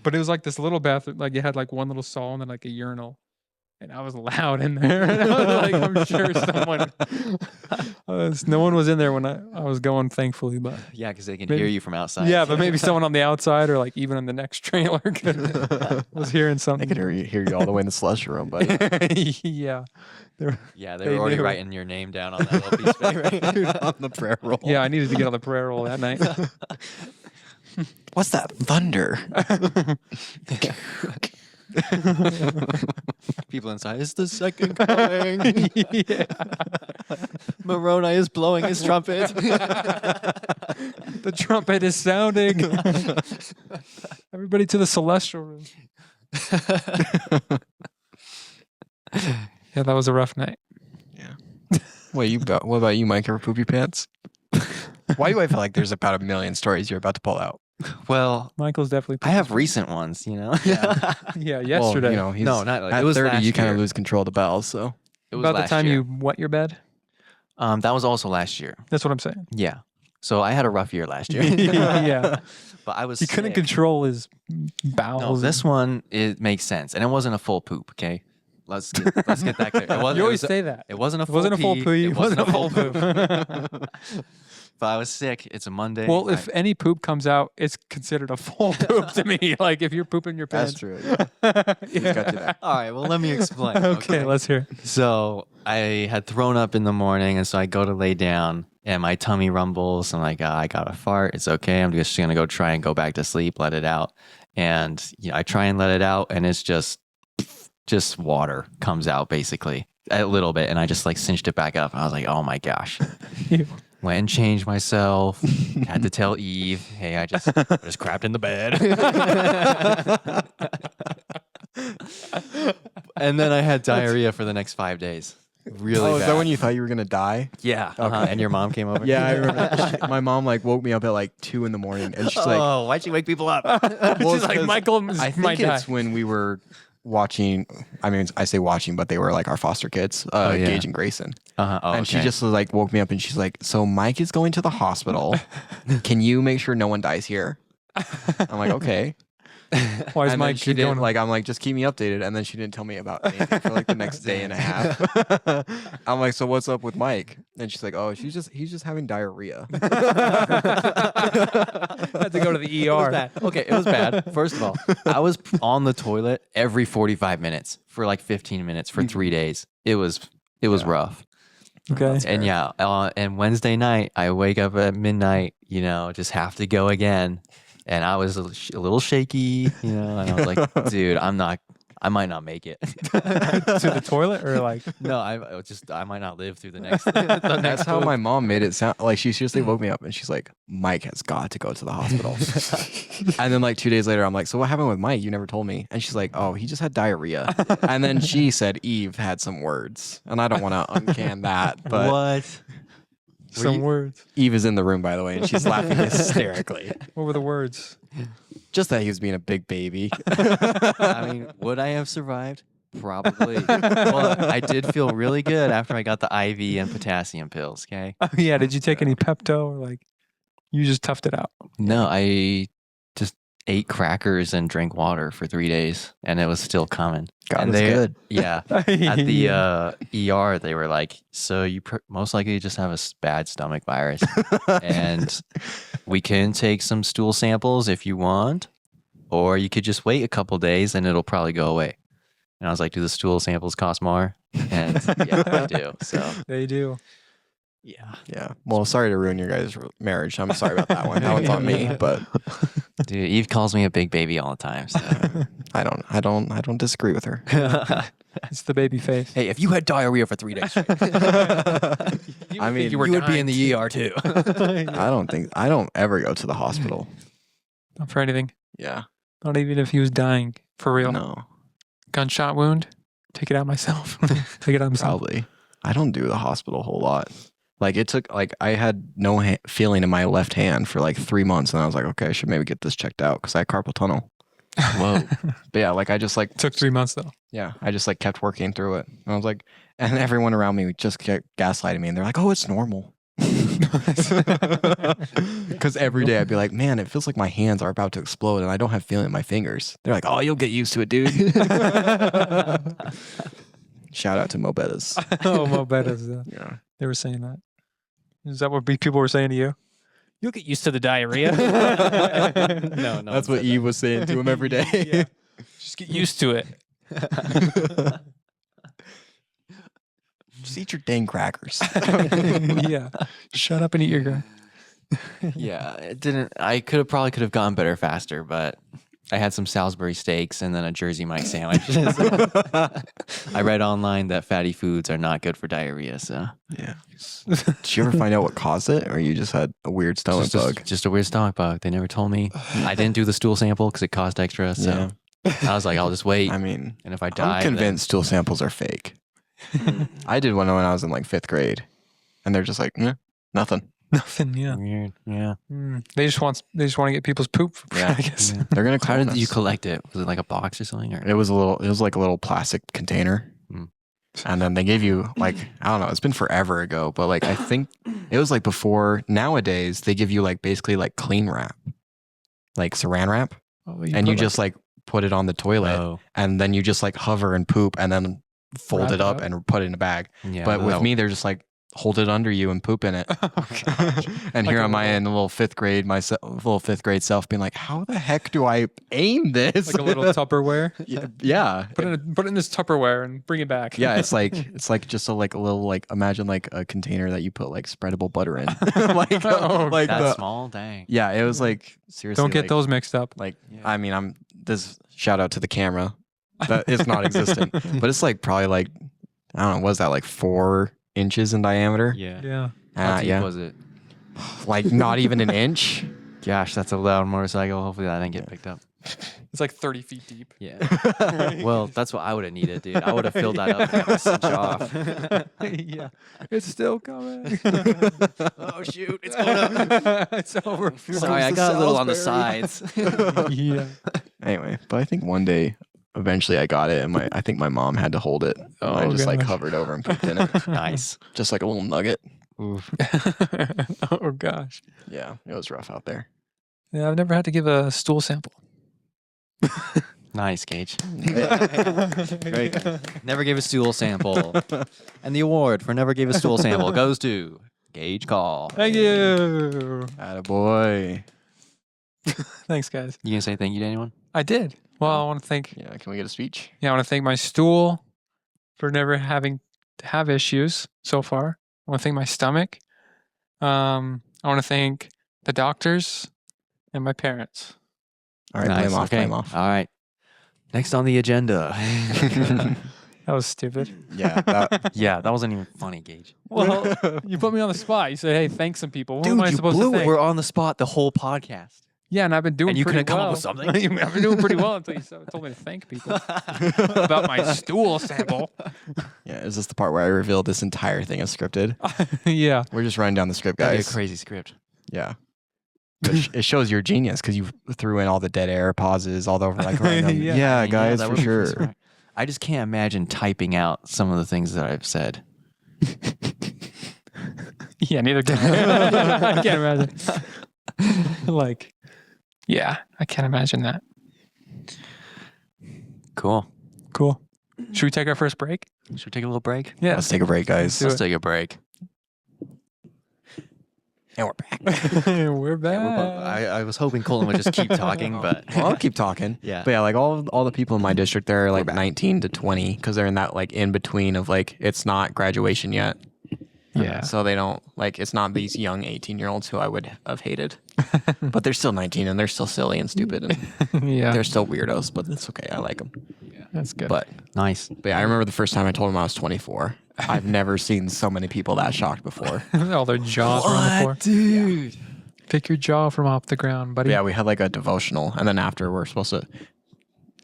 But it was like this little bathroom, like it had like one little stall and then like a urinal. and I was loud in there. And I was like, I'm sure someone, no one was in there when I was going, thankfully. But Yeah, because they can Maybe- hear you from outside. yeah, but maybe someone on the outside or like even in the next trailer was hearing I something. could hear you all the way in the celestial room, buddy. Yeah. Yeah, they They were already knew. writing your name down on that little piece of paper. On the prayer roll. Yeah, I needed to get on the prayer roll that night. What's that thunder? People inside, it's the second coming. Yeah. Moroni is blowing his trumpet. The trumpet is sounding. Everybody to the celestial room. Yeah, that was a rough night. What about you, Mike? Ever poop your pants? Why do I feel like there's about 1 million stories you're about to pull out? Well, Michael's definitely. I have recent ones, you know? Yeah. Yeah, yesterday. Well, you know, he's, No, not like at it was 30, last you kind year. of lose control of the bowels, so. It was About the last time year. you wet your bed. That was also last year. That's what I'm saying. Yeah. So I had a rough year last year. Yeah. But I was He couldn't sick. control his No, bowels. this one, it makes sense. And it wasn't a full poop, okay? Let's get that clear. It wasn't, You it always was- say that. It wasn't a It full wasn't a full pee. pee. It wasn't a full poop. poop. But I was sick. It's a Monday. Well, if any poop comes out, it's considered a full poop to me. Like if you're pooping your pants. true. Yeah. got you there. All right, well, let me explain. Okay, let's hear it. So I had thrown up in the morning, and so I go to lay down, and my tummy rumbles. I'm like, I got a fart. It's okay. I'm just gonna go try and go back to sleep, let it out. And I try and let it out, and it's just water comes out basically a little bit, and I just like cinched it back up. I was like, oh my gosh. Ew. Went and changed myself. Had to tell Eve, hey, I just crapped in the bed. And then I had diarrhea for the next 5 days. Really Oh, bad. is that when you thought you were going to die? Yeah. Okay. And your mom came over? Yeah, I remember. My mom like woke me up at like 2 in the morning and she's like, oh, why'd you wake people up? Well, She's like, 'cause Michael I might think die. it's when we were watching, I mean, I say watching, but they were like our foster kids, yeah. Gage and Grayson. Oh, And she okay. just like woke me up and she's like, so Mike is going to the hospital. Can you make sure no one dies here? I'm like, okay. Why is And then Mike she going? didn't like, I'm like, just keep me updated. And then she didn't tell me about anything for like the next day and a half. I'm like, so what's up with Mike? And she's like, oh, he's just having diarrhea. Had to go to the It was ER. bad. Okay, it was bad. First of all, I was on the toilet every 45 minutes for like 15 minutes for 3 days. It was rough. Okay. And yeah, and Wednesday night, I wake up at midnight, just have to go again. And I was a little shaky, and I was like, dude, I might not make it. To the toilet or like? No, I might not live through the next. That's how my mom made it sound. Like she seriously woke me up and she's like, Mike has got to go to the hospital. And then like 2 days later, I'm like, so what happened with Mike? You never told me. And she's like, oh, he just had diarrhea. And then she said Eve had some words. And I don't want to uncan that, but What? Some words. Eve is in the room, by the way, and she's laughing hysterically. What were the words? Just that he was being a big baby. I mean, would I have survived? Probably. Well, I did feel really good after I got the IV and potassium pills. Okay. Oh, yeah. Did you take any Pepto or like you just toughed it out? No, I just ate crackers and drank water for 3 days, and it was still coming. God and is good. Yeah. At the ER, they were like, so you most likely just have a bad stomach virus. And we can take some stool samples if you want, or you could just wait a couple days and it'll probably go away. And I was like, do the stool samples cost more? And yeah, they do. So They do. yeah. Yeah. Well, sorry to ruin your guys' marriage. I'm sorry about that one. That one's on me, but Dude, Eve calls me a big baby all the time. So. I don't disagree with her. It's the baby face. Hey, if you had diarrhea for 3 days, I mean, you would be in the ER too. I don't ever go to the hospital. Not for anything. Yeah. Not even if he was dying. For real. No. Gunshot wound. Take it out myself. Take it out myself. Probably. I don't do the hospital a whole lot. Like it took, like I had no feeling in my left hand for like 3 months, and I was like, okay, I should maybe get this checked out because I had carpal tunnel. Whoa. But yeah, like I just like Took 3 months though. yeah, I just like kept working through it, and I was like, and everyone around me just kept gaslighting me, and they're like, oh, it's normal. Because every day I'd be like, man, it feels like my hands are about to explode, and I don't have feeling in my fingers. They're like, oh, you'll get used to it, dude. Shout out to Mobetas. Oh, Mobetas. Yeah. They were saying that. Is that what people were saying to you? You'll get used to the diarrhea. No, That's what Eve was saying to him every day. Yeah. Just get used to it. Just eat your dang crackers. Yeah. Shut up and eat your gun. Yeah, it didn't. I probably could have gone better faster, but I had some Salisbury steaks and then a Jersey Mike sandwich. I read online that fatty foods are not good for diarrhea. So Yeah. Did you ever find out what caused it, or you just had a weird stomach bug? just a weird stomach bug. They never told me. I didn't do the stool sample because it cost extra. So I was like, I'll just wait. I mean, And if I die, I'm convinced stool samples are fake. I did one when I was in like 5th grade, and they're just like, nothing. Nothing, yeah. Weird. Yeah. They just want to get people's poop. Yeah. I guess. Yeah. They're gonna. How clone did you us. collect it? Was it like a box or something? Or? It was like a little plastic container. Mm. And then they gave you like, I don't know, it's been forever ago, but like I think it was like before. Nowadays they give you like basically like clean wrap, like saran wrap, and you just like put it on the toilet, Oh, and then you just like hover and poop, and then fold Wrap it it up up? and put it in a bag. yeah. But with me, they're just like hold it under you and poop in it. And Like here a am I little- in a little 5th grade, my little 5th grade self being like, how the heck do I aim this? like a little Tupperware. yeah. Put it in this Tupperware and bring it back. Yeah, it's like just a little like imagine like a container that you put like spreadable butter in. like Oh, like That the, small? Dang. yeah, it was like seriously. Don't get like, those mixed up. Like Yeah. I mean, I'm this shout out to the camera that is not existent, but it's like probably like I don't know, was that like 4 inches in diameter? Yeah. Yeah. How deep Yeah, was it? like not even an inch. Gosh, that's a loud motorcycle. Hopefully that didn't get picked up. It's like 30 feet deep. Yeah. Well, that's what I would have needed, dude. I would have filled that up and cinch off. Yeah. It's still coming. Oh shoot, it's going up. It's over. Sorry, I got a little on the sides. Yeah. Anyway, but I think one day eventually I got it, and I think my mom had to hold it. Oh, I just like gosh. hovered over and pooped in it, Nice. just like a little nugget. Oof. Oh gosh. Yeah, it was rough out there. Yeah, I've never had to give a stool sample. Nice, Gage. Very good. Never gave a stool sample. And the award for never gave a stool sample goes to Gage Call. Thank you. Attaboy. Thanks, guys. You gonna say thank you to anyone? I did. Well, I want to thank. Yeah, can we get a speech? Yeah, I want to thank my stool for never having to have issues so far. I want to thank my stomach. I want to thank the doctors and my parents. All right, Nice. blame off, Okay. blame off. All right. Next on the agenda. That was stupid. Yeah, that, Yeah, that wasn't even funny, Gage. Well, you put me on the spot. You said, "Hey, thank some people." What Dude, am I you supposed blew to it. thank? We're on the spot the whole podcast. Yeah, and I've been doing And you pretty couldn't come up well. with something? I've been doing pretty well until you told me to thank people about my stool sample. yeah. Is this the part where I revealed this entire thing is scripted? Yeah. We're just running down the script, That'd be a guys. crazy script. Yeah. It shows your genius because you threw in all the dead air pauses, all the like random. Yeah. Yeah, I mean, guys, that for would be sure. smart. I just can't imagine typing out some of the things that I've said. Yeah, neither can I. I can't imagine. Like, yeah, I can't imagine that. Cool. Cool. Should we take our first break? Should we take a little break? Yeah. Let's take a break, guys. Do Let's it. take a break. And we're back. We're back. I was hoping Colton would just keep talking, but Well, I'll keep talking. Yeah. But yeah, like all the people in my district, they're like 19 to 20 because they're in that like in between of like it's not graduation yet. Yeah. So they don't like it's not these young 18-year-olds who I would have hated. But they're still 19 and they're still silly and stupid and Yeah. they're still weirdos, but it's okay. I like them. That's good. But nice. yeah, I remember the first time I told them I was 24. I've never seen so many people that shocked before. all their jaws were on the floor. dude? Pick your jaw from off the ground, buddy. But yeah, we had like a devotional, and then after we're supposed to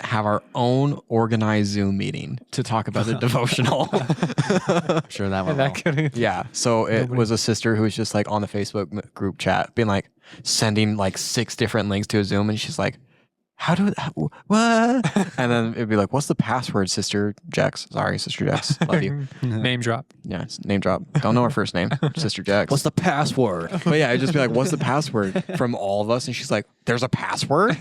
have our own organized Zoom meeting to talk about the devotional. I'm sure that Yeah, went that well. could. Yeah. So it Nobody- was a sister who was just like on the Facebook group chat, being like sending like 6 different links to a Zoom, and she's like, what? And then it'd be like, what's the password, Sister Jex? Sorry, Sister Jex. Love you. Name drop. Yeah, it's name drop. Don't know her first name, Sister Jex. What's the password? But yeah, I'd just be like, what's the password from all of us? And she's like, there's a password?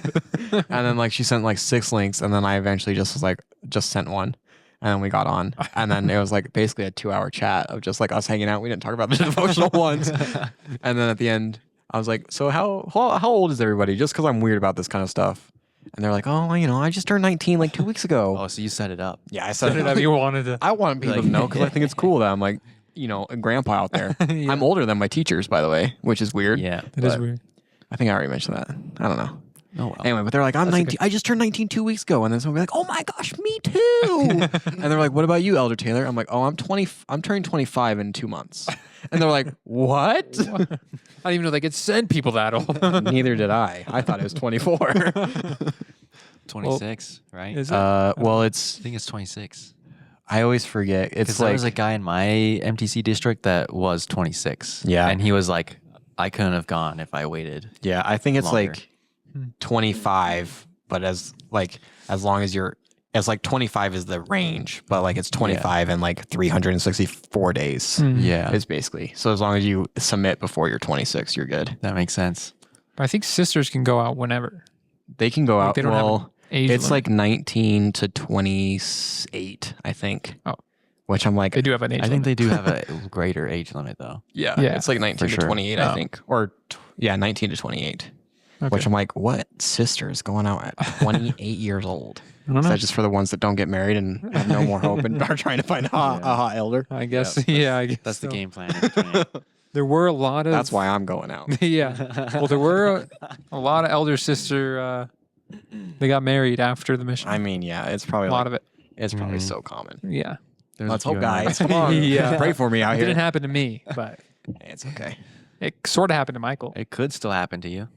And then like she sent like 6 links, and then I eventually just was like, just sent one. And then we got on. And then it was like basically a 2-hour chat of just like us hanging out. We didn't talk about the devotional ones. And then at the end, I was like, so how old is everybody? Just because I'm weird about this kind of stuff. And they're like, oh, I just turned 19 like 2 weeks ago. Oh, so you set it up. Yeah, I set it up. You wanted to. I want people to know because I think it's cool that I'm like, a grandpa out there. Yeah. I'm older than my teachers, by the way, which is weird. Yeah. It is but weird. I think I already mentioned that. I don't know. Oh, well. Anyway, but they're like, I'm 19. I just turned 19 2 weeks ago. And then someone will be like, oh my gosh, me too. And they're like, what about you, Elder Taylor? I'm like, oh, I'm turning 25 in 2 months. And they're like, what? I didn't even know they could send people that old. Neither did I. I thought it was 24. 26, right? Is it? Well, I think it's 26. I always forget. It's Because there was a guy in my MTC district that was 26. Yeah. And he was like, I couldn't have gone if I waited. yeah, I think it's Longer. like 25, but as long as you're, it's like 25 is the range, but like it's 25 and like 364 days. Yeah. Is basically. So as long as you submit before you're 26, you're good. That makes sense. I think sisters can go out whenever. They can go Like, out. they don't have Well, Age it's limit. like 19 to 28, I think. Oh. Which I'm like, They do have an age I think limit. they do have a greater age limit, though. yeah, Yeah, it's like 19 to sure. 28, Oh. I think. Or, 19 to 28. Okay. Which I'm like, what sister is going out at 28 years old? I don't Is know. that just for the ones that don't get married and have no more hope and are trying to find a hot elder? I guess. Yeah, Yeah, I guess That's the so. game plan. in between. There were a lot of. That's why I'm going out. Yeah. Well, there were a lot of elder sister. They got married after the mission. I mean, yeah, it's probably a lot of it. it's probably Mhm. so common. Yeah. There's a Let's few hope, in my- guys. Come on, Yeah. pray for me out It here. didn't happen to me, but It's okay. it sort of happened to Michael. It could still happen to you.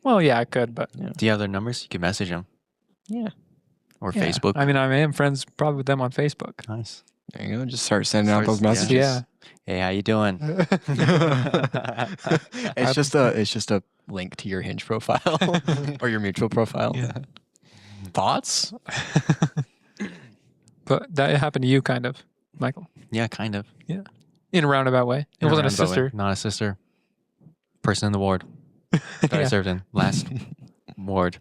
Well, yeah, I could, but Do you have their numbers? You can message them. Yeah. Or yeah. Facebook. I mean, I am friends probably with them on Facebook. Nice. There you go. Just start sending out those Starts- messages. Yeah. Hey, how you doing? It's just a link to your Hinge profile or your mutual profile. Yeah. Thoughts? But that happened to you, kind of, Michael, Yeah, kind of. in a roundabout way. It In wasn't a roundabout way. sister. Not a sister. Person in the ward that I Yeah. served in. Last ward.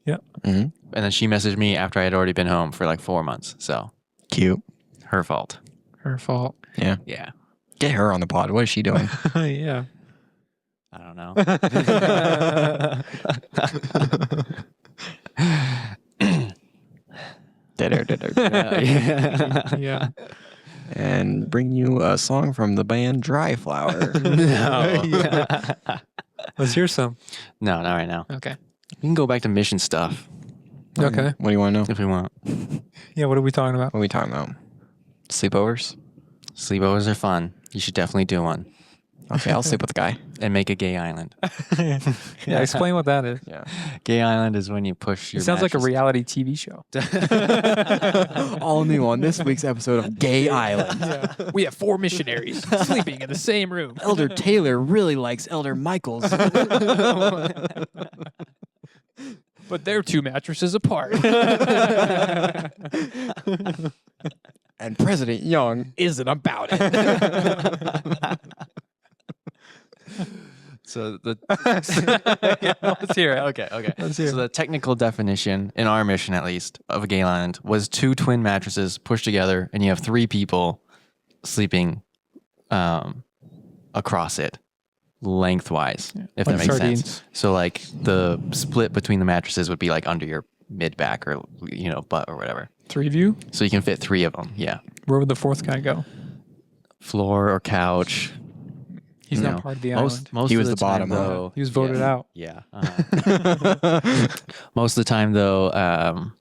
Mm-hmm. And then she messaged me after I had already been home for like 4 months. So Cute. her fault. Her fault. Yeah. Yeah. Get her on the pod. What is she doing? Yeah. I don't know. Yeah. Yeah. And bring you a song from the band Dry Flower. No. Let's hear some. No, not right now. Okay. We can go back to mission stuff Okay. What do you want to know? if we want. Yeah. What are we talking about? What are we talking about? Sleepovers? Sleepovers are fun. You should definitely do one Okay, I'll sleep with the guy. and make a gay island. Yeah. Explain what that is. Yeah. Gay island is when you push your It sounds like a mattress- reality TV show. All new on this week's episode of Gay Island. Yeah. We have 4 missionaries sleeping in the same room. Elder Taylor really likes Elder Michaels. But they're 2 mattresses apart. And President Young isn't about it. So the Yeah, let's hear it. okay. Let's hear So the technical definition in our mission, at least, of a gay island was 2 twin mattresses pushed together, and you have 3 people sleeping across it, lengthwise, if that Like makes sardines. sense. So like the split between the mattresses would be like under your mid back or butt or whatever. 3 of you? So you can fit 3 of them. Yeah, Where would the 4th guy go? floor or couch. He's you not know. part of the island. Most He of was the the bottom, time, huh? though. He was voted yeah. out. Yeah. Most of the time, though,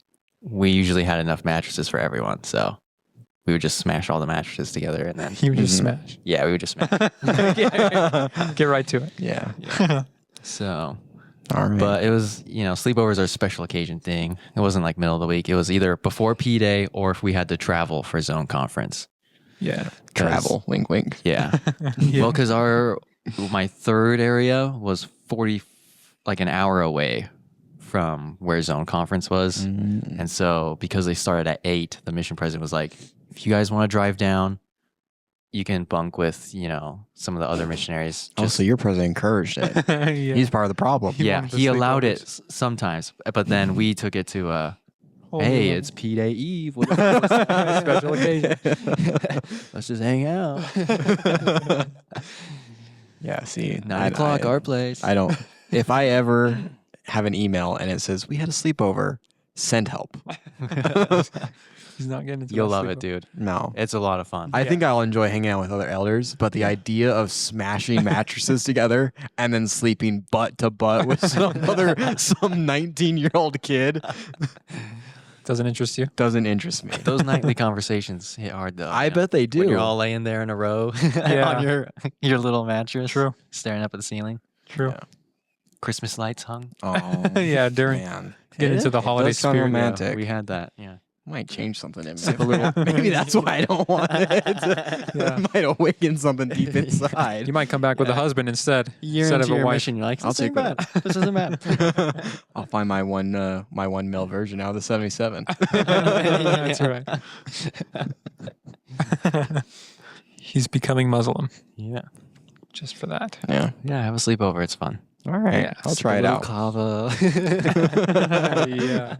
we usually had enough mattresses for everyone, so we would just smash all the mattresses together, and then He would just Mhm. smash. yeah, we would just smash. Get right to it. Yeah. So, All right. but it was sleepovers are a special occasion thing. It wasn't like middle of the week. It was either before P Day or if we had to travel for zone conference. Yeah. Travel. Wink, wink. Yeah. Yeah. Well, because my third area was 40, like an hour away from where zone conference was. Mm. And so because they started at 8, the mission president was like, if you guys want to drive down, you can bunk with, some of the other missionaries. Oh, so your president encouraged it. Yeah. He's part of the problem. He yeah, wanted the he allowed it sleepovers. sometimes, but then we took it to Whole Hey, new it's P-Day Eve. special occasion. Let's just hang out. Yeah, see, 9 o'clock, our place. I don't. If I ever have an email and it says we had a sleepover, send help. He's not getting into You'll that love sleepover. it, dude. No. It's a lot of fun. I think I'll enjoy hanging out with other elders, but the idea of smashing mattresses together and then sleeping butt to butt with some 19-year-old kid Doesn't interest you? doesn't interest me. Those nightly conversations hit hard, though. I you know? bet they do. When you're all laying there in a row Yeah. on your little mattress, True. staring up at the ceiling. True. Yeah. Christmas lights hung. Oh, Yeah, during man. get into the It holiday does sound spirit. romantic. We had that. Yeah. Might change something in me. Sip a little. Maybe that's why I don't want it. Yeah. It might awaken something deep inside. You might come back with a husband instead. Year instead into of a your wife. mission, you're like, I'll this take isn't bad. This isn't bad. I'll find my one male version now, the 77. That's right. He's becoming Muslim Yeah. just for that. Yeah. Yeah, have a sleepover. It's fun. All right. Yeah. I'll Sip try a it little out. Kava. Yeah.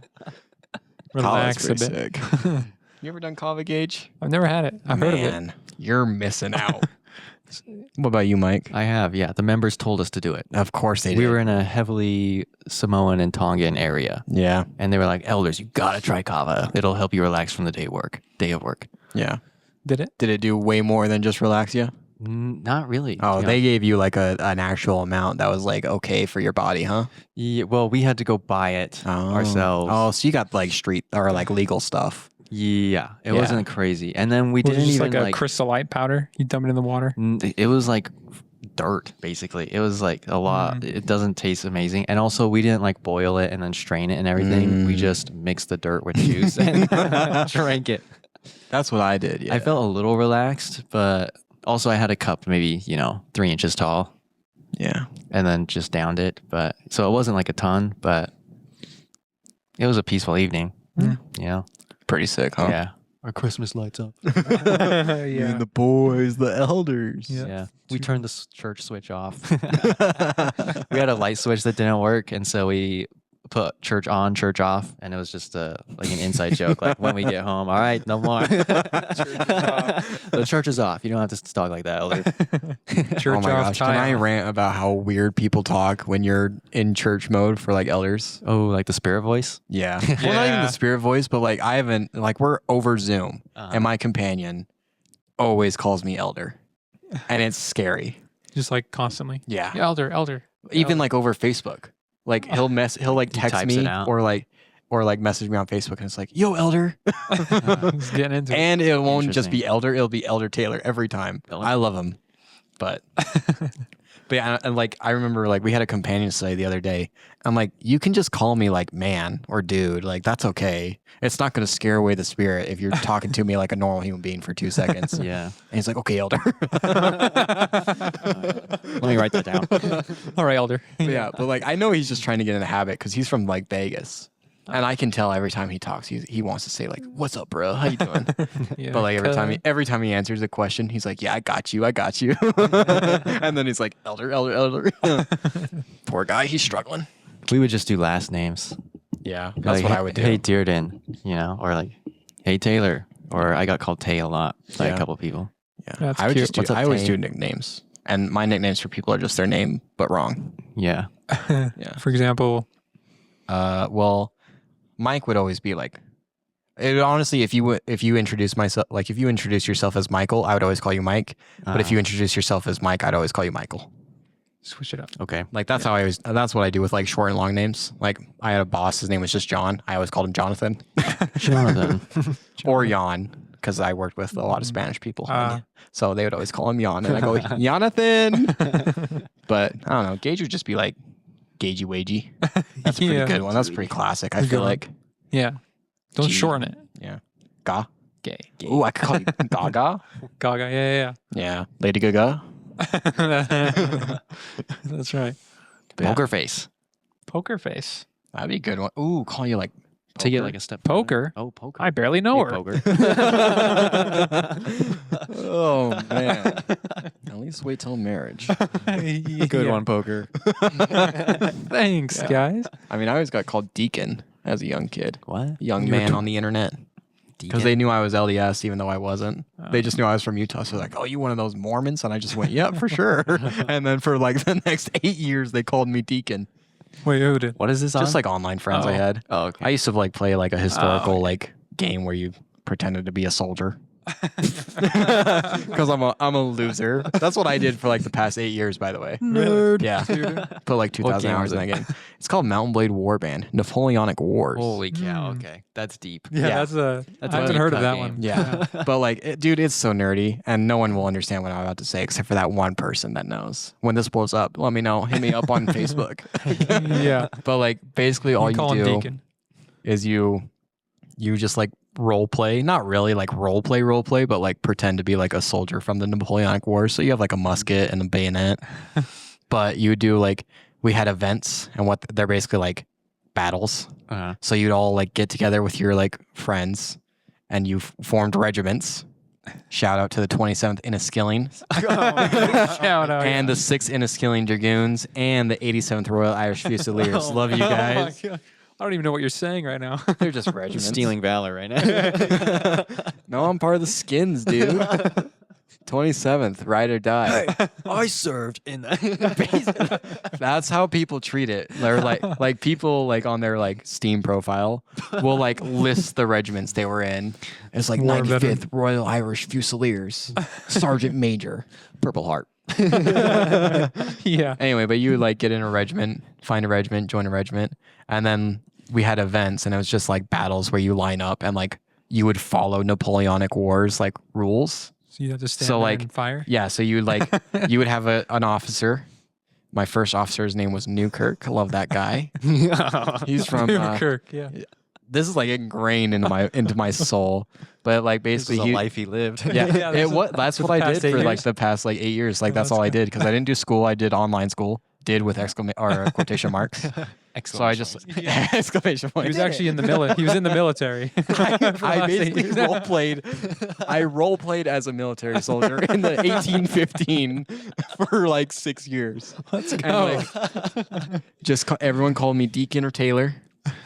Kava's Relax a pretty bit. sick. You ever done Kava, Gage? I've never had it. I've heard of it. Man, you're missing out. What about you, Mike? I have, yeah. The members told us to do it. Of course they did. We were in a heavily Samoan and Tongan area, Yeah. and they were like, "Elders, you gotta try kava. It'll help you relax from the day of work." Yeah. Did it? Did it do way more than just relax you? Not really. Oh, you know. they gave you like an actual amount that was like okay for your body, huh? Yeah, well, we had to go buy it ourselves. Oh, so you got like street or like legal stuff. Yeah, it Yeah. wasn't crazy. And then we Was it didn't just even like a crystallite powder? You dump it in the water? It was like dirt, basically. It was like a lot. It doesn't taste amazing. And also, we didn't like boil it and then strain it and everything. We just mixed the dirt with juice and drank it. That's what I did. Yeah. I felt a little relaxed, but also I had a cup maybe, 3 inches tall Yeah. and then just downed it. But so it wasn't like a ton, but it was a peaceful evening. Yeah. Pretty sick, huh? Yeah. Our Christmas lights up. You and the boys, the elders. Yeah. Yeah. We turned the church switch off. We had a light switch that didn't work. And so we put church on, church off. And it was just like an inside joke. Like when we get home, all right, no more. The church is off. You don't have to talk like that, elder. Church Oh my off gosh. Can I time. rant about how weird people talk when you're in church mode for like elders? Oh, like the spirit voice? Yeah. Well, not even Yeah. the spirit voice, but like I haven't, like we're over Zoom and my companion always calls me elder and it's scary. Just like constantly. Yeah. Elder. Even like over Facebook. Like he'll like text types me it out. or like message me on Facebook and it's like, yo, elder. He's getting into it. And it won't just Interesting. be elder, it'll be Elder Taylor every time. Elder. I love him. But yeah, and like I remember like we had a companion study the other day. I'm like, you can just call me like man or dude, like that's okay. It's not gonna scare away the spirit if you're talking to me like a normal human being for 2 seconds. And Yeah. he's like, okay, elder. Let me write that down. All right, elder. Yeah, but like I know he's just trying to get in the habit because he's from like Vegas. And I can tell every time he talks, he wants to say like, "What's up, bro? How you doing?" Yeah. But like every time he answers a question, he's like, "Yeah, I got you." And then he's like, "Elder." Poor guy, he's struggling. We would just do last names. Yeah, that's Like, what I would do. Hey, Dearden, or like, hey, Taylor. Or I got called Tay a lot by Yeah. a couple people. Yeah, That's I would cute. just do. What's up, I always Tay? do nicknames, and my nicknames for people are just their name but wrong. Yeah. Yeah. For example, Well, Mike would always be like. It would, honestly, if you introduce myself, like if you introduce yourself as Michael, I would always call you Mike. But if you introduce yourself as Mike, I'd always call you Michael. switch it up. Okay. Like that's how that's what I do with like short and long names. Like I had a boss, his name was just John. I always called him Jonathan Jonathan. or Jan because I worked with a lot of Spanish people. Ah. So they would always call him Jan and I go, Jonathan. But I don't know. Gage would just be like Gagey Wagey. That's a pretty Yeah. good one. That's pretty classic. I Good feel one. like. Yeah. Don't Gee. shorten it. Yeah. Ga. Gay. Ooh, I could call you Gaga. Gaga. Yeah. Yeah. Lady Gaga. That's right. Yeah. Poker face. Poker face. That'd be a good one. Ooh, call you like Take it like a step Poker? further. Oh, poker. I barely know Hey, her. poker. Oh man. At least wait till marriage. Good one, poker. Thanks, guys. I mean, I always got called Deacon as a young kid. What? Young You were man on the internet. Because they knew I was LDS, even though I wasn't. They just knew I was from Utah. So they're like, oh, you one of those Mormons? And I just went, yeah, for sure. And then for like the next 8 years, they called me Deacon. Wait, who did? What is this Just on? like online friends I Oh. had. Oh, okay. I used to like play like a historical like game where you pretended to be a soldier. Because I'm a loser. That's what I did for like the past 8 years, by the way. Nerd. Yeah. Put like 2,000 game hours was in it? that game. It's called Mountain Blade Warband, Napoleonic Wars. Holy cow. Hmm. Okay. That's deep. Yeah, Yeah. that's a. That's I a haven't deep heard of cut that game. one. Yeah. But like, dude, it's so nerdy and no one will understand what I'm about to say except for that one person that knows. When this blows up, let me know. Hit me up on Facebook. Yeah. But like, basically all You call you him do Deacon. is you just like role play, not really like role play, but like pretend to be like a soldier from the Napoleonic Wars. So you have like a musket and a bayonet, but you do like, we had events and what they're basically like battles. Uh-huh. So you'd all like get together with your like friends and you formed regiments. Shout out to the 27th Inniskilling Shout out. and the 6th Inniskilling Dragoons and the 87th Royal Irish Fusiliers. Love you guys. Oh my God. I don't even know what you're saying right now. They're just regiments. Stealing valor right now. No, I'm part of the skins, dude. 27th, ride or die. I served in the. That's how people treat it. They're like people like on their like Steam profile will like list the regiments they were in. It's like War 95th veteran. Royal Irish Fusiliers, Sergeant Major, Purple Heart. Yeah. Anyway, but you would like get in a regiment, find a regiment, join a regiment, and then we had events and it was just like battles where you line up and like you would follow Napoleonic Wars like rules. So you have to stand So, there like, and fire. Yeah, so you would like you would have an officer. My first officer's name was Newkirk. I love that guy. He's from Kirk. Yeah. this is like ingrained into my soul. But like This basically is a he, life he lived. yeah, Yeah, it was that's for what the I past did 8 for like years? the past like 8 years. Like Oh, that's that's all I good. did because I didn't do school. I did online school. Did with quotation marks. So I just exclamation point. He was actually in the He was in the military. For the I last 8 basically years. role played. I role played as a military soldier in the 1815 for like 6 years. Let's And go. like, everyone called me Deacon or Taylor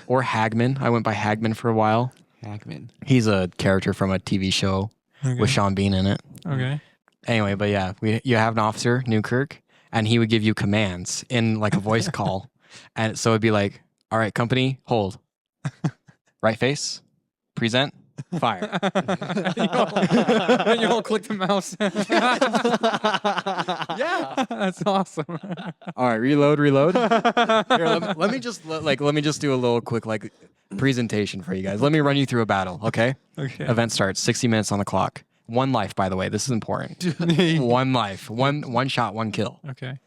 or Hagman. I went by Hagman for a while. Hackman. He's a character from a TV show Okay. with Sean Bean in it. Okay. Anyway, but yeah, you have an officer, Newkirk, and he would give you commands in like a voice call. And so it'd be like, all right, company, hold. Right face, present, fire. And you all click the mouse. Yeah. That's awesome. All right, reload. Here, let me just do a little quick like presentation for you guys. Let me run you through a battle, okay? Okay. Event starts, 60 minutes on the clock. One life, by the way. This is important. One life. One shot, one kill. Okay.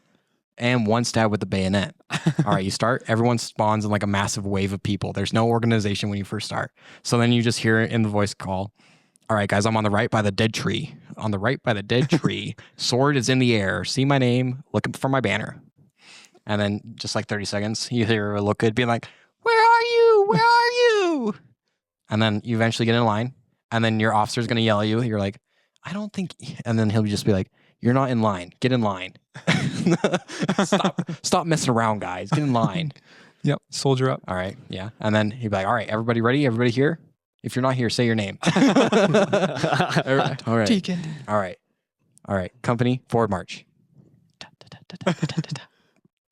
And one stab with the bayonet. All right, you start. Everyone spawns in like a massive wave of people. There's no organization when you first start. So then you just hear it in the voice call. All right, guys, I'm on the right by the dead tree. On the right by the dead tree. Sword is in the air. See my name. Looking for my banner. And then just like 30 seconds, you hear a look good being like, where are you? Where are you? And then you eventually get in line. And then your officer's going to yell at you. You're like, I don't think. And then he'll just be like, you're not in line. Get in line. Stop messing around, guys. Get in line. Yep. Soldier up. All right. Yeah. And then he'd be like, all right, everybody ready? Everybody here? If you're not here, say your name. All right. Deacon. All right. All right. Company, forward march.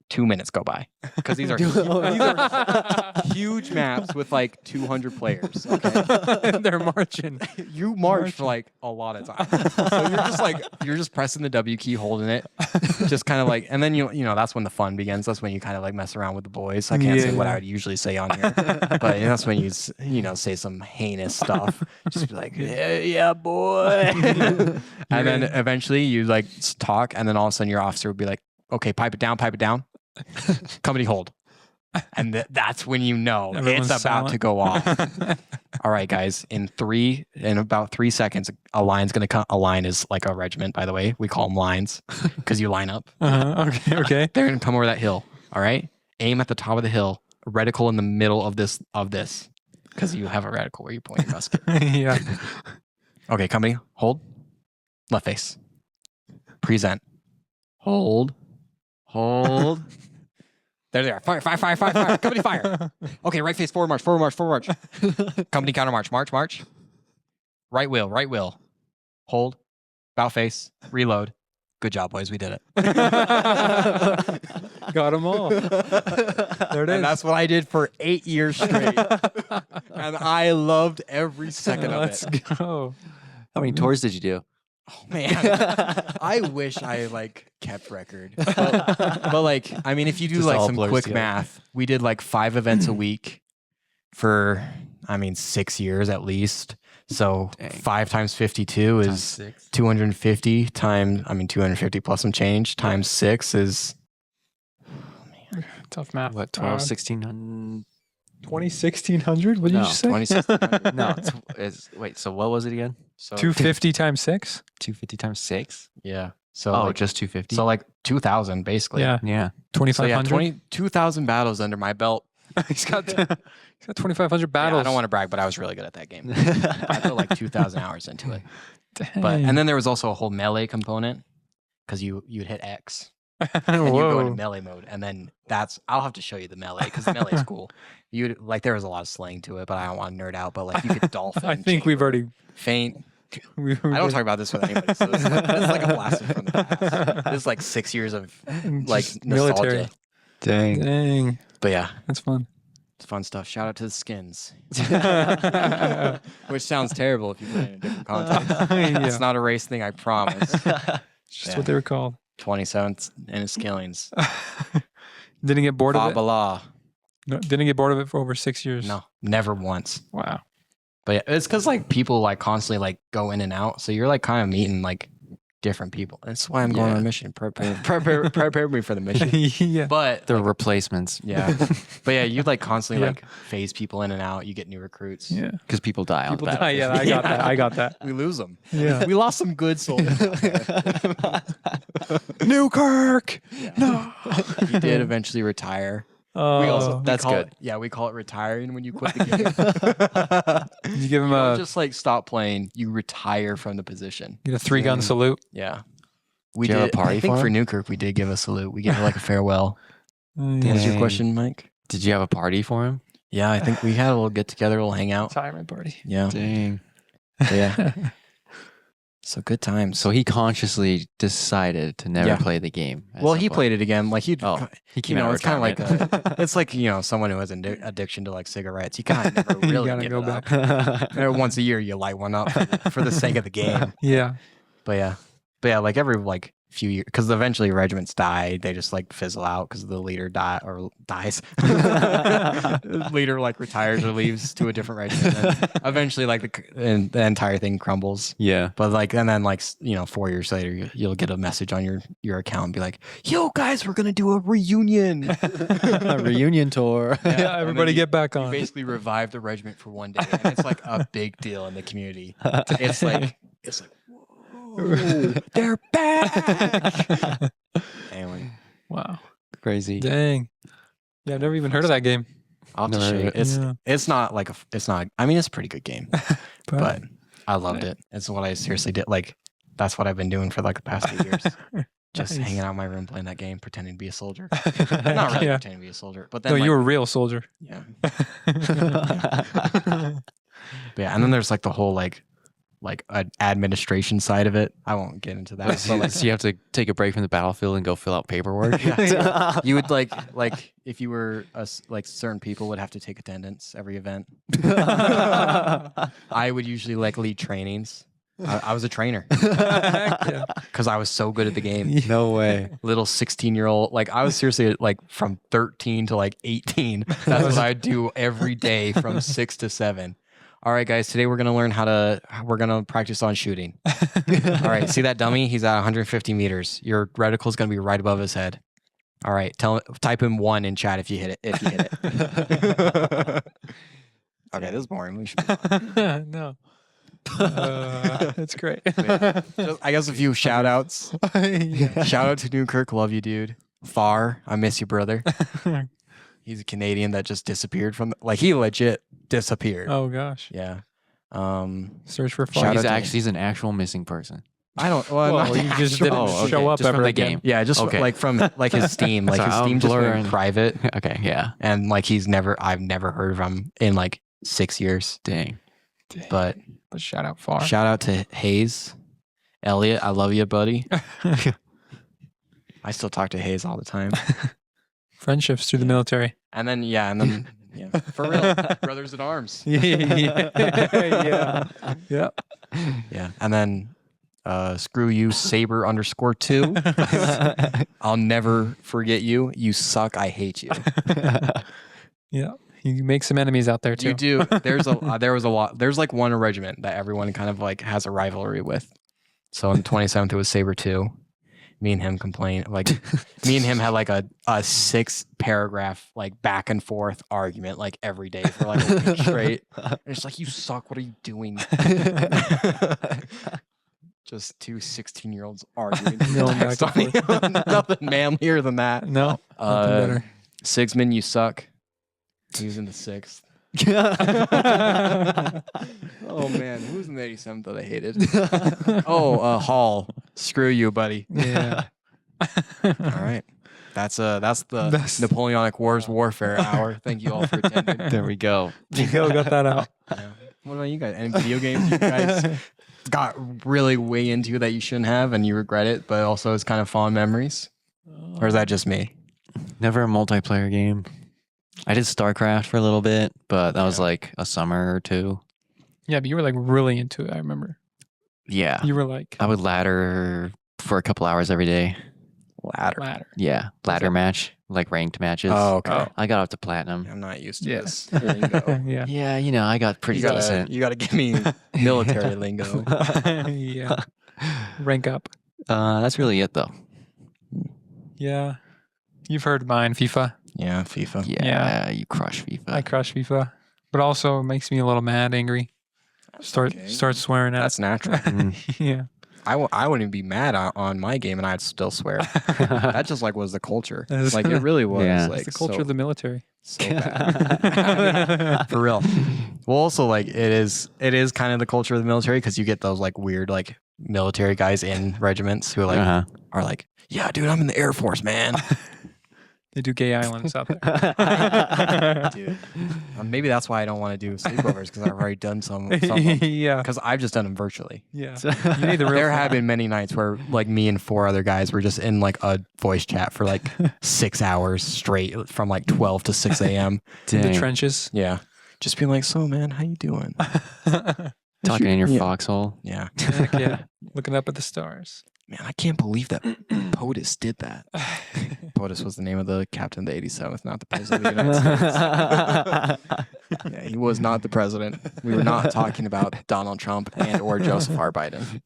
2 minutes go by. Because these are huge maps with like 200 players. Okay. They're marching. You march for like a lot of time. So you're just pressing the W key, holding it. Just kind of like, and then you know, that's when the fun begins. That's when you kind of like mess around with the boys. I can't say what I would usually say on here. But that's when you say some heinous stuff. Just be like, yeah, boy. And then eventually you like talk, and then all of a sudden your officer would be like, okay, pipe it down. Company hold. And that's when you know Everyone's it's about silent. to go off. All right, guys. In about 3 seconds, a line's gonna come. A line is like a regiment, by the way. We call them lines because you line up. Okay. They're gonna come over that hill. All right. Aim at the top of the hill. Reticle in the middle of this. Because you have a reticle where you point your musket. Yeah. Okay, company, hold. Left face. Present. Hold. Hold. There they are. Fire, fire, fire, fire, fire. Company, fire. Okay, right face, forward march, forward march, forward march. Company, counter march, march, march. Right wheel, right wheel. Hold. Bow face. Reload. Good job, boys. We did it. Got them all. There it is. And that's what I did for 8 years straight. And I loved every second of Let's it. go. How many tours did you do? Oh, man. I wish I kept record. But like, I mean, if you do Just like all some blurs quick together. math, we did like 5 events a week for, 6 years at least. So Dang. 5 times 52 Times is 6. 250 times, 250 plus some change times 6 is Tough math. What, 12, 1600? 1600? What did No, you just say? 2600. No. Wait, so what was it again? So 250 times 6? 250 times 6? yeah. So Oh, like, just 250? so like 2000 basically. Yeah. yeah. So yeah, 2500? 2,000 battles under my belt. He's got 2500 Yeah, battles. I don't want to brag, but I was really good at that game. I put like 2,000 hours into it. Dang. But and then there was also a whole melee component because you'd hit X and you go into Whoa. melee mode, and then I'll have to show you the melee because melee is cool. You like there was a lot of slang to it, but I don't want to nerd out. But like you could dolphin. I think we've chamber, already. faint. We I don't talk about this with anybody, so it's like a blast from the past. This is like 6 years of like Just nostalgia. military. Dang. Dang. But yeah, That's fun. it's fun stuff. Shout out to the skins, which sounds terrible if you put it in a different context. Yeah. It's not a race thing, I promise. It's just Yeah. what they were called. 27th in his skillings. Didn't get bored of it. Babala. No, didn't get bored of it for over 6 years. No, never once. Wow. But yeah, it's because like people like constantly like go in and out, so you're like kind of meeting like different people. That's why I'm going on a mission. Prepare me for the mission. Yeah. But The replacements. yeah, but yeah, you like constantly Yeah. like phase people in and out. You get new recruits. Yeah. Because people die on People the die. Yeah, I got that. I got that. We lose them. Yeah. We lost some good soldiers. Newkirk. No, he did eventually retire. Oh, We also that's call good. it- yeah, we call it retiring when you quit the game. did you give him You don't a just like stop playing. You retire from the position. get a 3-gun salute? Yeah. We Did you have a did. party I think for for him? Newkirk, we did give a salute. We gave like a farewell. Mm, What was your Dang. question, Mike? Did you have a party for him? Yeah, I think we had a little get together, a little hangout. Retirement party. Yeah. Dang. But yeah. So good times. So he consciously decided to never Yeah. play the game. at well, some he point. played it again. Like he, Oh, he you came know, out of it's kind of like retirement. it's like someone who has an addiction to like cigarettes. You kind of never You really gotta give go it up. back. Once a year, you light one up for the sake of the game. Yeah. But yeah, like every like few years, because eventually regiments die, they just like fizzle out because the leader dies. The leader like retires or leaves to a different regiment. And eventually, like the entire thing crumbles. Yeah. But like, and then like 4 years later, you'll get a message on your account and be like, "Yo, guys, we're gonna do a reunion." A reunion tour. Yeah, and then everybody get back You on. basically revive the regiment for one day, and it's like a big deal in the community. It's like, whoa, they're back. Anyway, Wow. Crazy. Dang. Yeah, I've never even heard of that game. I'll have to Never show you. heard of It's Yeah. it's not like it's not. I mean, it's a pretty good game, but I loved it. It's what I seriously did. Like that's what I've been doing for like the past 8 years. Just Nice. hanging out in my room playing that game, pretending to be a soldier. Not really Yeah. pretending to be a soldier, but then No, like, you were a real soldier. yeah. But yeah, and then there's like the whole like administration side of it. I won't get into that. So, But like, so you have to take a break from the battlefield and go fill out paperwork. you would like if you were like certain people would have to take attendance every event. I would usually like lead trainings. I was a trainer Yeah. because I was so good at the game. No way. Little 16-year-old, like I was seriously like from 13 to like 18. That's what I'd do every day from 6 to 7. All right, guys, today we're gonna practice on shooting. All right, see that dummy? He's at 150 meters. Your reticle is gonna be right above his head. All right, type in 1 in chat if you hit it. Okay, this is boring. We should No. It's great. I guess a few shout outs. Yeah. Shout out to Newkirk. Love you, dude. Far. I miss you, brother. He's a Canadian that just disappeared from like he legit disappeared. Oh gosh. Yeah. Search for Shout fun. out to him. He's an actual missing person. I don't. Well, Well, not you just actual- didn't Oh, okay. show up Just ever from the again. game. Yeah, just Okay. like from like his Steam. Like Sorry, his I'm Steam just blurring. went private, Okay, yeah. and like I've never heard of him in like 6 years. Dang. But Let's shout out far. shout out to Hayes, Elliot. I love you, buddy. I still talk to Hayes all the time. Friendships through the military. And then yeah, for real, brothers in arms. Yeah. Yeah. Yeah, and then screw you, Saber_2. I'll never forget you. You suck. I hate you. Yeah. You make some enemies out there too. You do. There was a lot. There's like one regiment that everyone kind of like has a rivalry with. So on the 27th, it was Saber 2. Me and him complained. Like me and him had like a 6-paragraph like back and forth argument like every day for like a week straight. And it's like, you suck. What are you doing? Just two 16-year-olds arguing. No, back and Nothing manlier than that. No. Nothing better. Sigsman, you suck. He was in the 6th. Oh man, who's in the 87th that I hated? Hall. Screw you, buddy. Yeah. All right. That's the Napoleonic Wars warfare hour. Thank you all for attending. There we go. Go got that out. Yeah. What about you guys? Any video games you guys got really way into that you shouldn't have and you regret it, but also it's kind of fond memories? Or is that just me? Never a multiplayer game. I did StarCraft for a little bit, but that was like a summer or two. Yeah, but you were like really into it. I remember. Yeah. You were like I would ladder for a couple hours every day. ladder. Yeah. Ladder match, like ranked matches. Oh, okay. Oh. I got up to platinum. I'm not used to Yeah. this lingo. Yeah. Yeah, I got pretty You decent. gotta give me military lingo. Yeah. Rank up. That's really it though. Yeah. You've heard mine, FIFA. Yeah, FIFA. Yeah, you crush FIFA. I crush FIFA. But also it makes me a little mad, angry. Start swearing at That's natural. Mm. it. Yeah. I wouldn't be mad on my game and I'd still swear. That just like was the culture. That is- Like it really was. Yeah. Like It's the culture of the military. so bad. For real. Well, also like it is kind of the culture of the military because you get those like weird like military guys in regiments who like Uh-huh. are like, yeah, dude, I'm in the Air Force, man. They do gay islands out there. Dude, maybe that's why I don't want to do sleepovers because I've already done some of them. Yeah. Because I've just done them virtually. Yeah. You need the real There fun. have been many nights where like me and 4 other guys were just in like a voice chat for like 6 hours straight from like 12 to 6 a.m. in the Dang. trenches. Yeah. Just being like, so man, how you doing? Talking in your Yeah. foxhole. Yeah. Heck yeah. Looking up at the stars. Man, I can't believe that POTUS did that. POTUS was the name of the captain of the 87th, not the president of the United States. Yeah, he was not the president. We were not talking about Donald Trump and or Joseph R. Biden.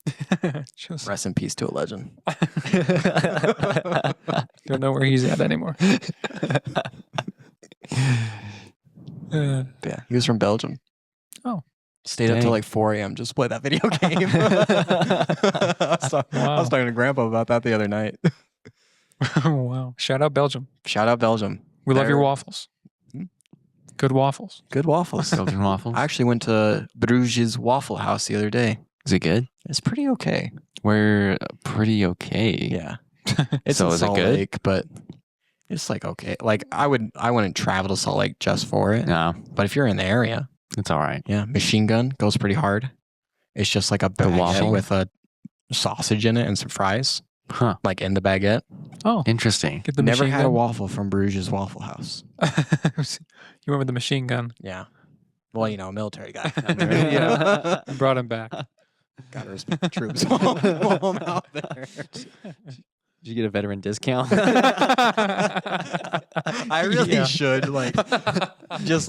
Just Rest in peace to a legend. don't know where he's at anymore. Yeah, he was from Belgium. Oh. Stayed up Dang. till like 4 a.m. just to play that video game. I was talking to Grandpa about that the other night. Wow. Shout out Belgium. Shout out Belgium. We love your They're- waffles. Hmm? Good waffles. Good waffles. Belgian waffles. I actually went to Bruges Waffle House the other day. Is it good? It's pretty okay. We're pretty okay. Yeah. It's So in is it Salt good? Lake, but it's like okay. Like I wouldn't travel to Salt Lake just for it. No, But if you're in the area, it's all right. yeah, machine gun goes pretty hard. It's just like a baguette waffle? with a sausage in it and some fries, Huh. like in the baguette. Oh, Interesting. get the Never machine had a gun. waffle from Bruges Waffle House. You went with the machine gun. Yeah. Well, military guy. Yeah. You brought him back. Gotta respect the troops while I'm out there. Did you get a veteran discount? I really Yeah. should just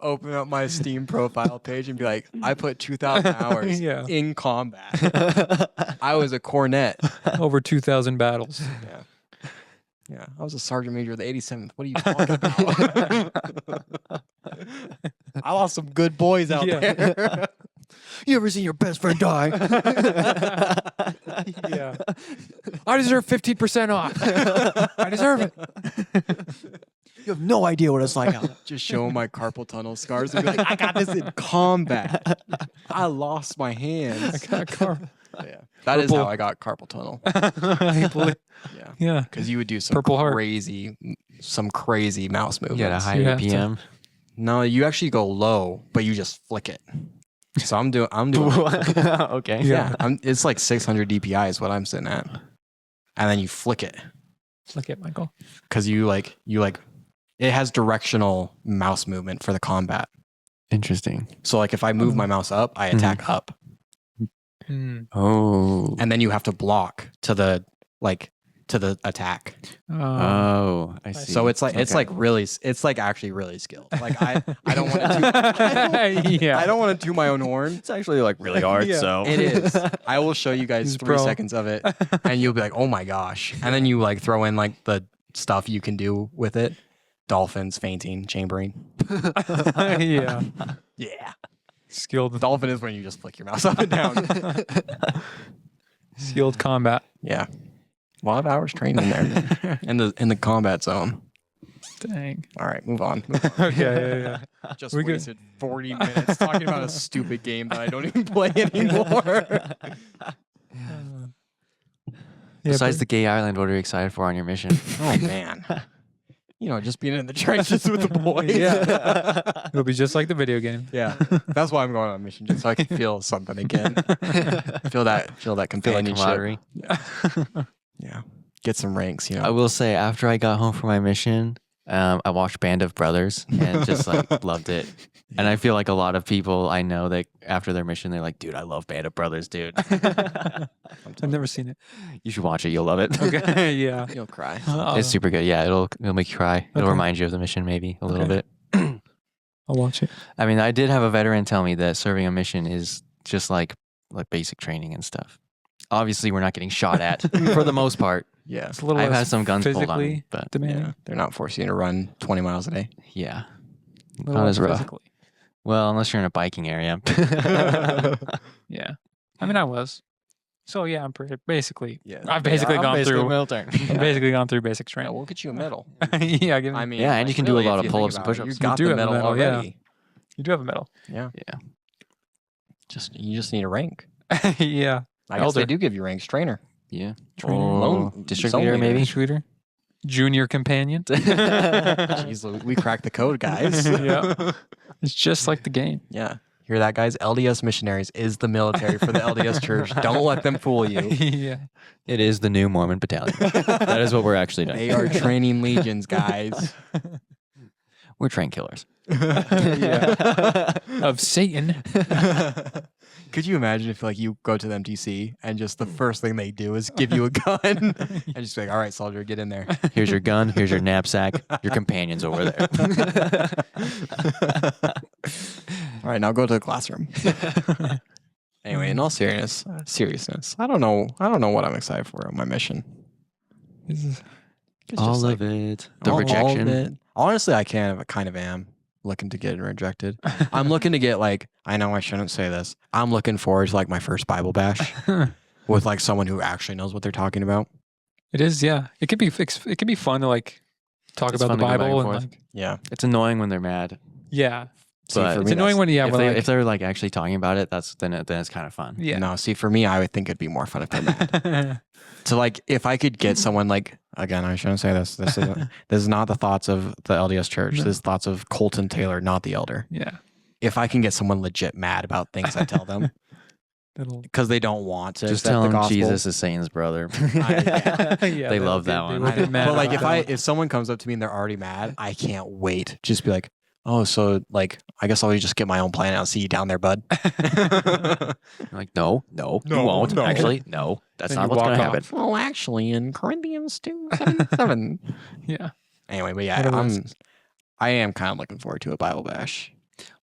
open up my Steam profile page and be like, I put 2,000 hours Yeah. in combat. I was a cornet. Over 2,000 battles. Yeah. Yeah. I was a sergeant major of the 87th. What are you talking about? I lost some good boys out Yeah. there. You ever seen your best friend die? Yeah. I deserve 15% off. I deserve it. You have no idea what it's like. Just show my carpal tunnel scars and be like, I got this in combat. I lost my hands. I got Yeah. That is how I got carpal tunnel. I believe- Yeah. yeah. Because you would do some Purple heart. some crazy mouse movements. You had a high You have to- APM. No, you actually go low, but you just flick it. So I'm doing Okay. yeah. It's like 600 DPI is what I'm sitting at. And then you flick it. Look at Michael. Because you like it has directional mouse movement for the combat. Interesting. So like if I move my mouse up, I attack up. Mm. Oh. And then you have to block to the attack. Oh, I see. So it's like actually really skilled. Like I don't want to yeah. I don't want to do my own horn. it's actually like really hard. Yeah. So It is. I will show you guys He's 3 pro. seconds of it and you'll be like, "Oh my gosh." And then you like throw in like the stuff you can do with it. Dolphins, fainting, chambering. yeah. Yeah. Skilled Dolphin is when you just flick your mouse up and down. skilled combat. Yeah. A lot of hours training there in the combat zone. Dang. All right, move on. Okay, yeah. Just We could- wasted 40 minutes talking about a stupid game that I don't even play anymore. besides the gay island, what are you excited for on your mission? Oh man. You know, just being in the trenches with the boys. Yeah. It'll be just like the video game. Yeah. That's why I'm going on a mission, just so I can feel something again. feel that Feel like companionship. camaraderie. Yeah. Get some ranks, you I know. will say, after I got home from my mission, I watched Band of Brothers and just like loved it. And I feel like a lot of people I know that after their mission, they're like, dude, I love Band of Brothers, dude. I've never seen it. You should watch it. You'll love it. Okay. Yeah. You'll cry. It's super good. Yeah, it'll make you cry. It'll Okay. remind you of the mission maybe a little Okay. bit. I'll watch it. I mean, I did have a veteran tell me that serving a mission is just like basic training and stuff. Obviously, we're not getting shot at for the most part. Yeah. It's a little I've less had some guns pulled on me, physically but demanding. Yeah. They're not forcing you to run 20 miles a day. yeah, A little not less as rough. physically. Well, unless you're in a biking area. Yeah. I mean, I was. So yeah, I'm pretty basically. Yeah. I've basically gone through. military. I've basically gone through basic Yeah, training. we'll get you a medal. Yeah, give me, I mean, Yeah, and you can do a really, lot if of you pull-ups think and about it, push-ups. You got do the have a medal medal, yeah. already. you do have a medal. Yeah. Yeah. You just need a rank. Yeah. I guess Elder. they do give you ranks. Trainer. Yeah. Trainer. Lone- District zone leader, leader. maybe. Shooter. Junior companion. Jeez, we cracked the code, guys. Yeah. It's just like the game. Yeah. Hear that, guys? LDS missionaries is the military for the LDS church. Don't let them fool you. Yeah. It is the new Mormon battalion. That is what we're actually doing. They are training legions, guys. We're train killers. Of Satan. Could you imagine if like you go to the MTC and just the first thing they do is give you a gun and just be like, "All right, soldier, get in there." Here's your gun. Here's your knapsack. Your companion's over there. All right, now go to the classroom. Anyway, in all seriousness, I don't know what I'm excited for on my mission. This is- It's All just, like, of it. The all of rejection. it. Honestly, I kind of am looking to get rejected. I'm looking to get like, I know I shouldn't say this. I'm looking forward to like my first Bible bash with like someone who actually knows what they're talking about. It is, yeah. It could be fun to like talk It's about the fun to go back Bible and and forth. like, Yeah. It's annoying when they're mad. yeah. See, But for It's me, annoying when if, when like, if they're like actually talking about it, then it's kind of fun. yeah. No, see, for me, I would think it'd be more fun if they're mad. So like, if I could get someone like, again, I shouldn't say this. This is not the thoughts of the LDS Church. No. This is thoughts of Kolten Taylor, not the elder. Yeah. If I can get someone legit mad about things I tell them That'll, because they don't want to Just accept tell the them gospel. Jesus is Satan's brother. yeah, They love that one. They will get mad But like, about that one. if someone comes up to me and they're already mad, I can't wait. Just be like, oh, so like, I guess I'll just get my own plan and I'll see you down there, bud. You're like, no, you No, won't. no. Actually, no. That's Then not you what's going to walk happen. off. Well, actually, in Corinthians 2:7. Yeah. Anyway, but yeah, Otherwise- I am kind of looking forward to a Bible bash.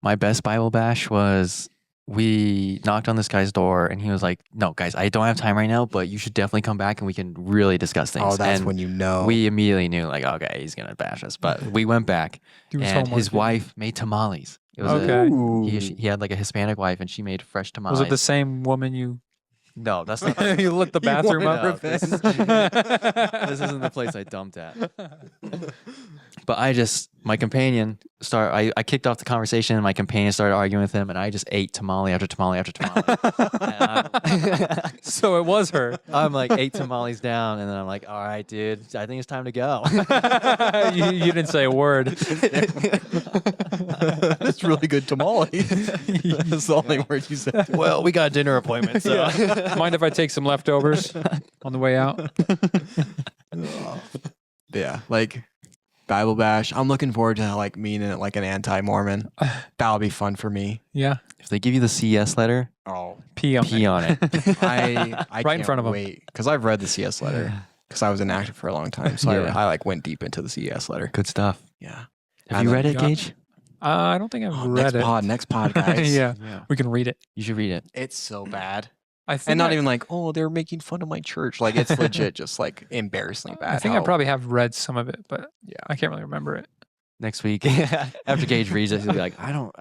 My best Bible bash was we knocked on this guy's door and he was like, no, guys, I don't have time right now, but you should definitely come back and we can really discuss things. Oh, that's and when you know. we immediately knew, like, okay, he's going to bash us. But we went back Do his and homework, his yeah. wife made tamales. It was Okay. Ooh. he had like a Hispanic wife and she made fresh tamales. Was it the same woman you No, that's not. You lit the bathroom wanted up. No, this isn't the place I dumped at. But my companion I kicked off the conversation and my companion started arguing with him and I just ate tamale after tamale after tamale. So it was her. I'm like 8 tamales down and then I'm like, all right, dude, I think it's time to go. You didn't say a word. That's really good tamale. That's the only word you said. Well, we got a dinner appointment, so. Mind if I take some leftovers on the way out? Yeah, like Bible Bash. I'm looking forward to like meeting it like an anti-Mormon. That'll be fun for me. Yeah. If they give you the CS letter, Oh, Pee on it. I Right in can't front of 'em. wait because I've read the CS letter because I was inactive for a long time, so Yeah. I like went deep into the CS letter. Good stuff. Yeah. Have you read it, got- Gage? I don't think I've next read it. next pod, guys. Yeah, Yeah. we can read it. You should read it. It's so bad. I think And not I- even like, oh, they're making fun of my church. Like it's legit, just like embarrassingly bad. I think I how- probably have read some of it, but Yeah. I can't really remember it. Next week, after Gage reads it, he'll be like, I don't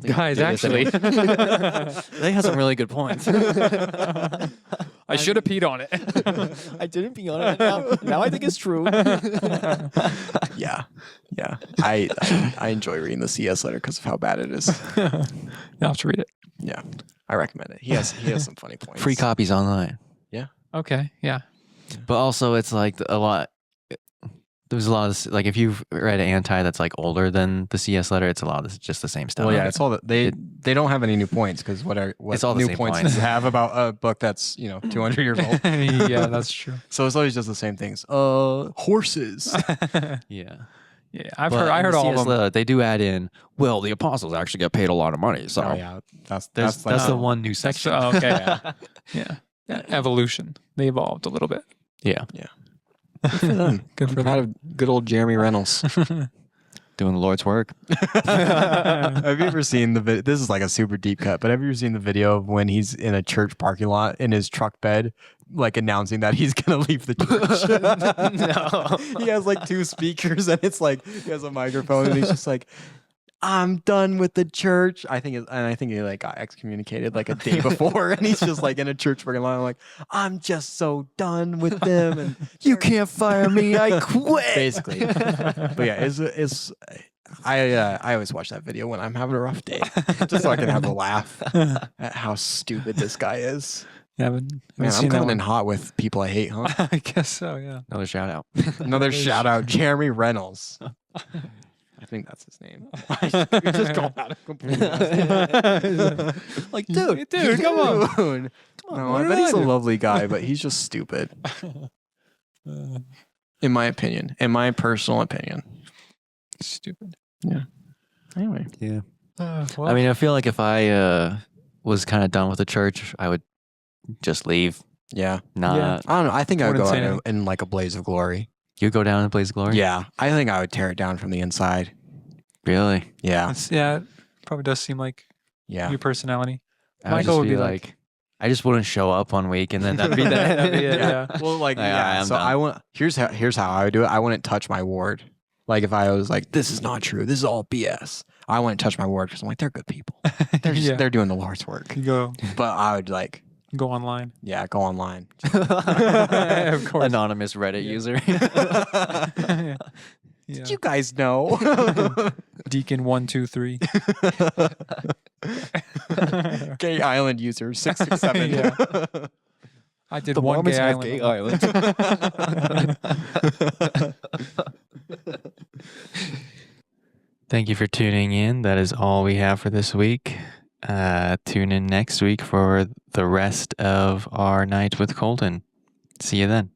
think Guys, they did this actually, anymore." They have some really good points. I should have peed on it. I didn't be on it. Now I think it's true. Yeah. Yeah. I enjoy reading the CS letter because of how bad it is. You'll have to read it. Yeah. I recommend it. He has some funny points. Free copies online. Okay, yeah. But also, it's like a lot. There's a lot of this, like if you've read Anti that's like older than the CS letter, it's a lot of this, just the same stuff. Well, yeah, it's all that they don't have any new points because what It's all the new same points points. do you have about a book that's 200 years old? Yeah, that's true. So it's always just the same things. Horses. Yeah. Yeah, But I in heard the all of CS them. letter, they do add in. Well, the apostles actually get paid a lot of money, so Oh yeah, that's that's like, the one new section. Oh, okay. Yeah. Evolution. They evolved a little bit. Yeah, good for them. Good I'm for proud them. of good old Jeremy Reynolds. doing the Lord's work. Have you ever seen the video? This is like a super deep cut, but have you ever seen the video of when he's in a church parking lot in his truck bed, like announcing that he's gonna leave the church? No. He has like 2 speakers and it's like he has a microphone and he's just like, I'm done with the church. I think he like got excommunicated like a day before, and he's just like in a church parking lot, like, I'm just so done with them, and You can't fire me. I quit. basically. But yeah, I always watch that video when I'm having a rough day, just so I can have a laugh at how stupid this guy is. Yeah, haven't Man, I'm seen that coming in one. hot with people I hate, huh? I guess so, yeah. Another shout out. Another shout out, Jeremy Reynolds. I think that's his name. We just called out a complete Like, dude, come on. Dude. No, what I did bet he's I a do? lovely guy, but he's just stupid. In my opinion. In my personal opinion. Stupid. Anyway. Yeah. Well, I mean, I feel like if I was kind of done with the church, I would just leave. Yeah. Not Yeah. I don't know. I think I would Wouldn't go say out anything. in like a blaze of glory. you go down in Blaze of Glory. Yeah. I think I would tear it down from the inside. Really? Yeah. yeah, it probably does seem like Yeah. your personality. I would Michael just would be be like, I just wouldn't show up one week, and then that'd be that. That'd be it, yeah. Well, like, Like, yeah. I'm So done. I want. Here's how I would do it. I wouldn't touch my ward. Like if I was like, this is not true. This is all BS. I wouldn't touch my ward because I'm like, they're good people. They're just, Yeah. they're doing the Lord's work. You go But I would like, online. yeah, go online. Of course. Anonymous Reddit user. Yeah. Did you guys know? Deacon 123. Gay Island user 667. Yeah. I did one gay island. Thank you for tuning in. That is all we have for this week. Tune in next week for the rest of our night with Kolten. See you then.